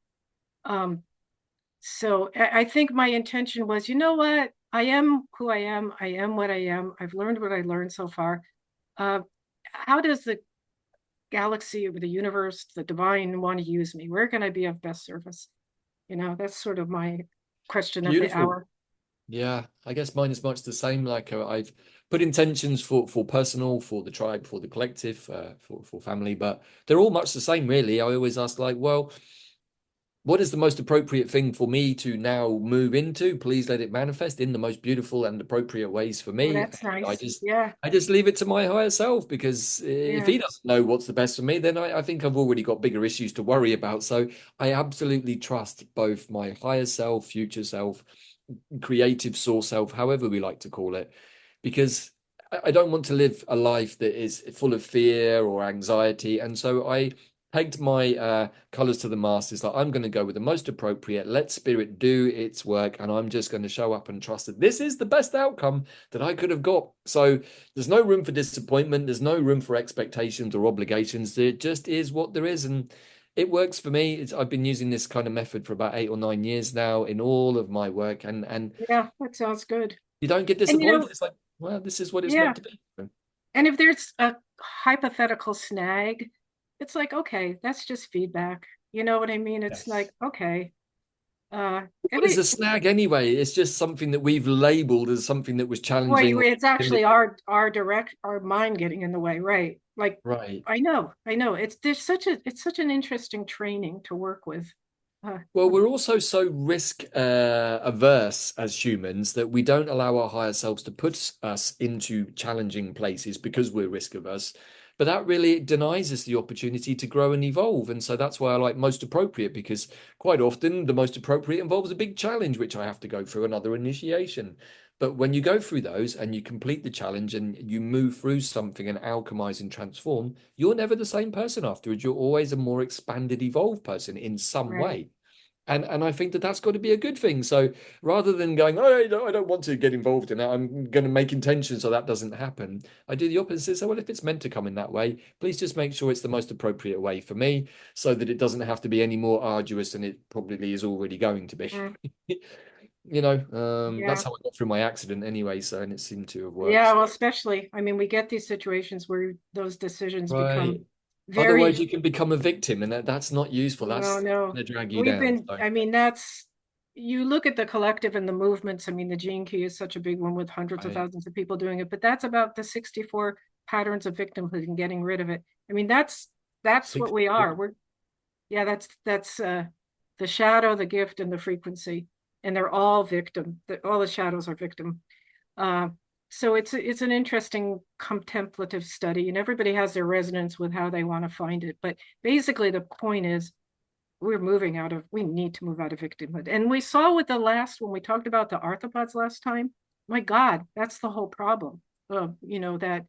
So I think my intention was, you know what? I am who I am. I am what I am. I've learned what I learned so far. Uh, how does the galaxy or the universe, the divine want to use me? Where can I be of best service? That's sort of my question of the Beautiful. hour. Yeah, I guess mine is much the same. Like I've put intentions for personal, for the tribe, for the collective, for family, but they're all much the same, really. I always ask, like, well, what is the most appropriate thing for me to now move into? Please let it manifest in the most beautiful and appropriate ways for Oh, me. that's And nice. Yeah, I just leave it to my higher self, because if yeah, he doesn't know what's the best for me, then I think I've already got bigger issues to worry about. So I absolutely trust both my higher self, future self, creative source self, however we like to call it, because I don't want to live a life that is full of fear or anxiety. And so I pegged my colors to the mast. Is like, I'm going to go with the most appropriate. Let spirit do its work, and I'm just going to show up and trust that this is the best outcome that I could have got. So there's no room for disappointment. There's no room for expectations or obligations. It just is what there is, and it works for me. I've been using this kind of method for about 8 or 9 years now in all of my work, and yeah, that sounds good. you don't get And disappointed. It's like, well, this is what it's yeah, meant to be. and if there's a hypothetical snag, it's like, okay, that's just feedback. You know what I mean? It's like, Yes. okay, What is every a snag anyway? It's just something that we've labeled as something that was boy, challenging. it's actually our mind getting in the way, right? Like, Right. I know. It's such an interesting training to work with. Uh, Well, we're also so risk averse as humans that we don't allow our higher selves to put us into challenging places because we're risk averse. But that really denies us the opportunity to grow and evolve. And so that's why I like most appropriate, because quite often the most appropriate involves a big challenge, which I have to go through another initiation. But when you go through those and you complete the challenge and you move through something and alchemize and transform, you're never the same person afterwards. You're always a more expanded, evolved person in some right. way. And I think that that's got to be a good thing. So rather than going, oh, I don't want to get involved in that, I'm going to make intention so that doesn't happen. I do the opposite. So, well, if it's meant to come in that way, please just make sure it's the most appropriate way for me so that it doesn't have to be any more arduous than it probably is already going to be. Mm, That's yeah. how I got through my accident anyway. So, and it seemed to have Yeah, worked. well, especially, I mean, we get these situations where those decisions become Right. Otherwise, very, you can become a victim, and that's not useful. no, That's no. going to drag you We've down. been, So, I mean, that's, you look at the collective and the movements. I mean, the gene key is such a big one with hundreds of right. thousands of people doing it, but that's about the 64 patterns of victimhood and getting rid of it. I mean, that's what we 64. are. We're, yeah, that's the shadow, the gift, and the frequency. And they're all victim. All the shadows are victim. Uh, so it's an interesting contemplative study, and everybody has their resonance with how they want to find it. But basically, the point is we need to move out of victimhood. And we saw with the last, when we talked about the arthropods last time, my God, that's the whole problem. That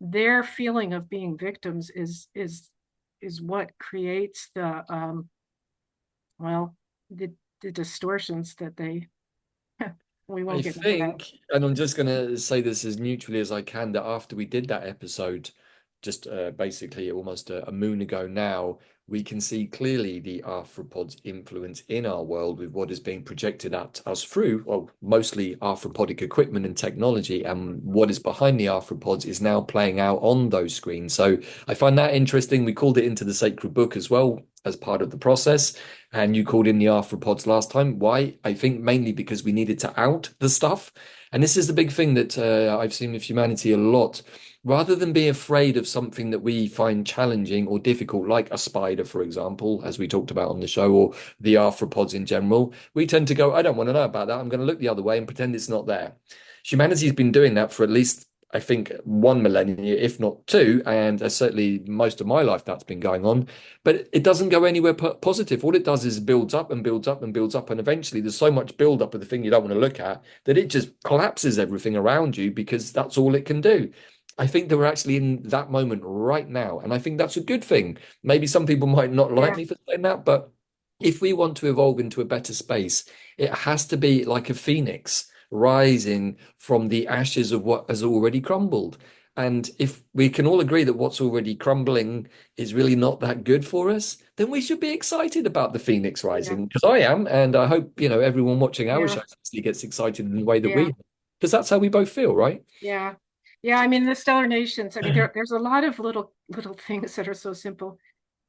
their feeling of being victims is what creates well, the the distortions that they we I won't get into that. think, and I'm just going to say this as neutrally as I can, that after we did that episode, just basically almost a moon ago now, we can see clearly the arthropod's influence in our world with what is being projected at us through, well, mostly arthropodic equipment and technology, and what is behind the arthropods is now playing out on those screens. So I find that interesting. We called it into the sacred book as well as part of the process. And you called in the arthropods last time. Why? I think mainly because we needed to out the stuff. And this is the big thing that I've seen with humanity a lot. Rather than be afraid of something that we find challenging or difficult, like a spider, for example, as we talked about on the show, or the arthropods in general, we tend to go, I don't want to know about that. I'm going to look the other way and pretend it's not there. Humanity's been doing that for at least, I think, one millennium, if not two, and certainly most of my life that's been going on. But it doesn't go anywhere positive. All it does is builds up and builds up and builds up, and eventually there's so much build up of the thing you don't want to look at that it just collapses everything around you because that's all it can do. I think that we're actually in that moment right now, and I think that's a good thing. Maybe some people might not like Yeah, me for saying that, but if we want to evolve into a better space, it has to be like a phoenix rising from the ashes of what has already crumbled. And if we can all agree that what's already crumbling is really not that good for us, then we should be excited about the phoenix yeah, rising. Because I am, and I hope everyone watching our yeah, show actually gets excited in the way that yeah, we, because that's how we both feel, right? yeah. Yeah, I mean the stellar nations, I mean there's a lot of little things that are so simple.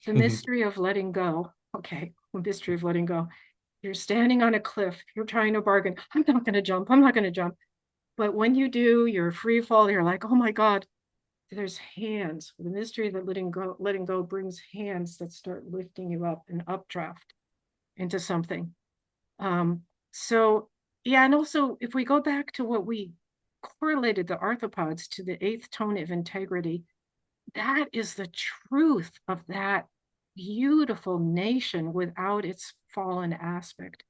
The mystery of letting go. Okay, the mystery of letting go. You're standing on a cliff, you're trying to bargain. I'm not going to jump. I'm not going to jump. But when you do, you're free fall. You're like, oh my God, there's hands. The mystery of letting go brings hands that start lifting you up, an updraft into something. Um, so yeah, and also if we go back to what we correlated the arthropods to the eighth tone of integrity, that is the truth of that beautiful nation without its fallen aspect.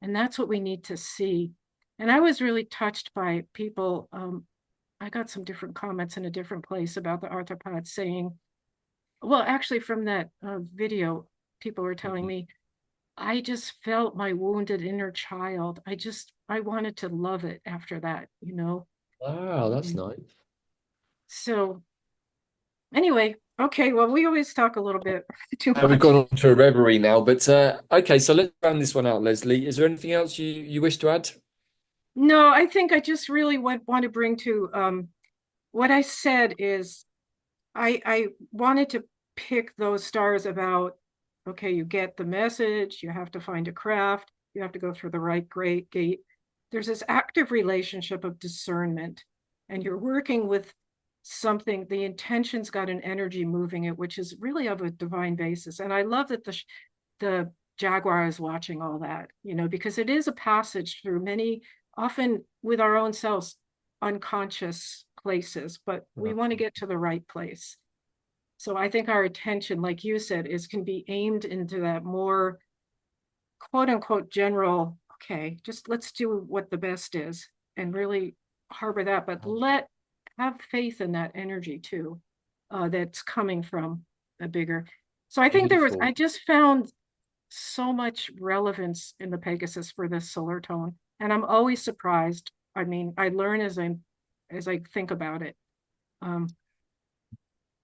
And that's what we need to see. And I was really touched by people. I got some different comments in a different place about the arthropods saying, well, actually, from that video, people were telling me, I just felt my wounded inner child. I wanted to love it after that. Wow, that's Mm. nice. So anyway, okay, well, we always talk a little bit too We've much. gone on to a reverie now, but okay, so let's round this one out, Leslie. Is there anything else you wish to add? No, I think I just really want to bring to what I said is I wanted to pick those stars about, okay, you get the message, you have to find a craft, you have to go through the right great gate. There's this active relationship of discernment, and you're working with something, the intention's got an energy moving it, which is really of a divine basis. And I love that the Jaguar is watching all that, because it is a passage through many, often with our own selves, unconscious places, but we want to get to the right place. So I think our attention, like you said, can be aimed into that more quote unquote general, okay, just let's do what the best is and really harbor that, but have faith in that energy too, that's coming from a bigger. So I think Beautiful. I just found so much relevance in the Pegasus for this solar tone. And I'm always surprised. I mean, I learn as I think about it. Um,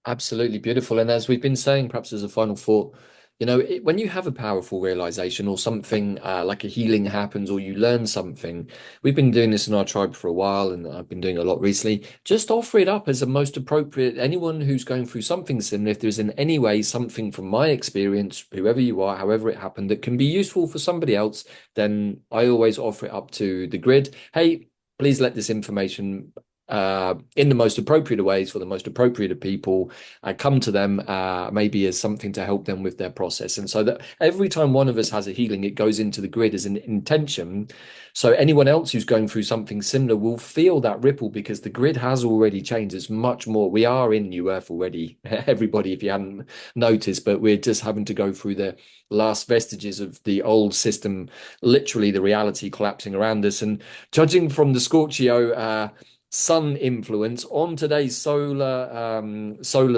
Absolutely beautiful. And as we've been saying, perhaps as a final thought, when you have a powerful realization or something like a healing happens or you learn something, we've been doing this in our tribe for a while and I've been doing a lot recently. Just offer it up as the most appropriate. Anyone who's going through something similar, if there's in any way something from my experience, whoever you are, however it happened, that can be useful for somebody else, then I always offer it up to the grid. Hey, please let this information in the most appropriate ways for the most appropriate people come to them maybe as something to help them with their process. And so that every time one of us has a healing, it goes into the grid as an intention. So anyone else who's going through something similar will feel that ripple because the grid has already changed. It's much more. We are in New Earth already, everybody, if you hadn't noticed, but we're just having to go through the last vestiges of the old system, literally the reality collapsing around us. And judging from the Scorpio, sun influence on today's solar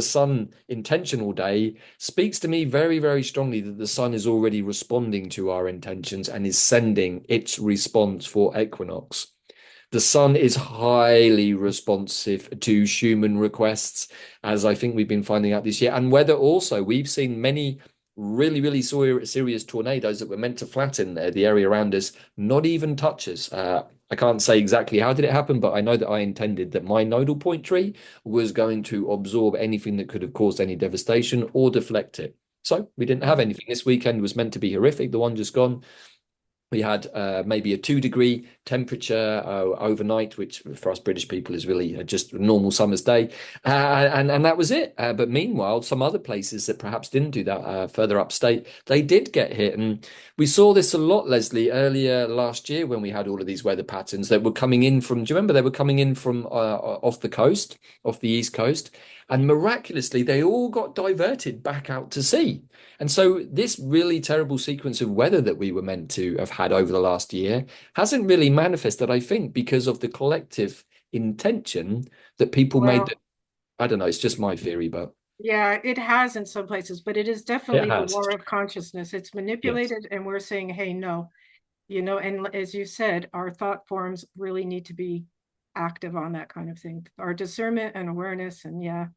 sun intentional day speaks to me very, very strongly that the sun is already responding to our intentions and is sending its response for equinox. The sun is highly responsive to human requests, as I think we've been finding out this year. And weather also, we've seen many really, really serious tornadoes that were meant to flatten the area around us, not even touch us. I can't say exactly how did it happen, but I know that I intended that my nodal point tree was going to absorb anything that could have caused any devastation or deflect it. So we didn't have anything. This weekend was meant to be horrific, the one just gone. We had maybe a 2 degree temperature overnight, which for us British people is really just a normal summer's day. And that was it. But meanwhile, some other places that perhaps didn't do that further upstate, they did get hit. And we saw this a lot, Leslie, earlier last year when we had all of these weather patterns that were coming in from, do you remember they were coming in from off the coast, off the East Coast? And miraculously, they all got diverted back out to sea. And so this really terrible sequence of weather that we were meant to have had over the last year hasn't really manifested, I think, because of the collective intention that people made. well, I don't know, it's just my theory, but yeah, it has in some places, but it is it definitely the has. war of consciousness. It's Yes. manipulated, and we're saying, hey, no, and as you said, our thought forms really need to be active on that kind of thing. Our discernment and awareness, and yeah.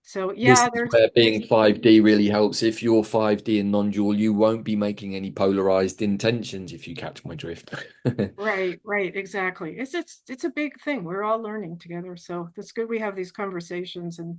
So This yeah, is there's where there's being 5D really helps. If you're 5D and non-dual, you won't be making any polarized intentions, if you catch my drift. right, exactly. It's a big thing. We're all learning together. So it's good we have these conversations and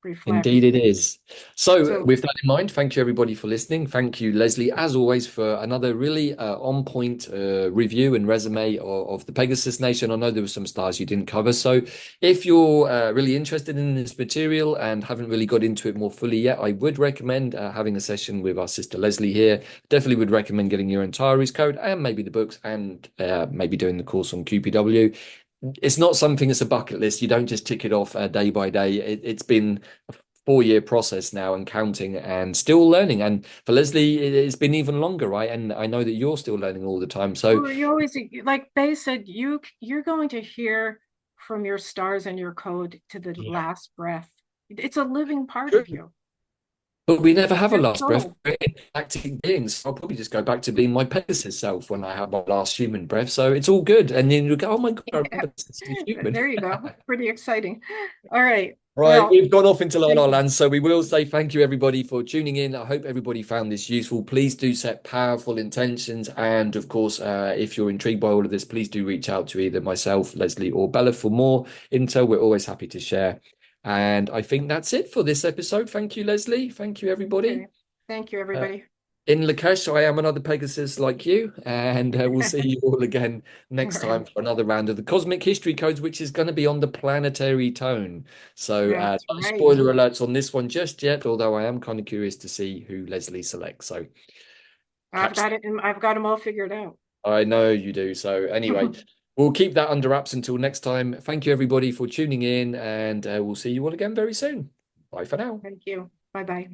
reflect. Indeed, it is. So, So with that in mind, thank you everybody for listening. Thank you, Leslie, as always, for another really on point review and resume of the Pegasus Nation. I know there were some stars you didn't cover. So, if you're really interested in this material and haven't really got into it more fully yet, I would recommend having a session with our sister Leslie here. Definitely would recommend getting your Antares code and maybe the books and maybe doing the course on QPW. It's not something that's a bucket list. You don't just tick it off day by day. It's been a 4 year process now and counting and still learning. And for Leslie, it's been even longer, right? And I know that you're still learning all the time. So, well, you always, like Bay said, you're going to hear from your stars and your code to the yeah, last breath. It's a living part true. of you. But we never have a Your last breath. soul. We're galactic beings. I'll probably just go back to being my Pegasus self when I have my last human breath. So it's all good. And then you go, oh my God, I remember this is human. There you go. Pretty exciting. All right. Right, Well, we've gone off into La La thank you. Land, so we will say thank you everybody for tuning in. I hope everybody found this useful. Please do set powerful intentions, and of course, if you're intrigued by all of this, please do reach out to either myself, Leslie, or Bella for more intel. We're always happy to share. And I think that's it for this episode. Thank you, Leslie. Thank you, everybody. Okay. Thank you, Uh, everybody. in Lakesh, I am another Pegasus like you, and we'll see you all again All next right. time for another round of the Cosmic History Codes, which is going to be on the planetary tone. So, That's no right. spoiler alerts on this one just yet, although I am kind of curious to see who Leslie selects. So, catch. I've got them all figured out. I know you do. So, anyway, we'll keep that under wraps until next time. Thank you, everybody, for tuning in, and we'll see you all again very soon. Bye for now. Thank you. Bye bye.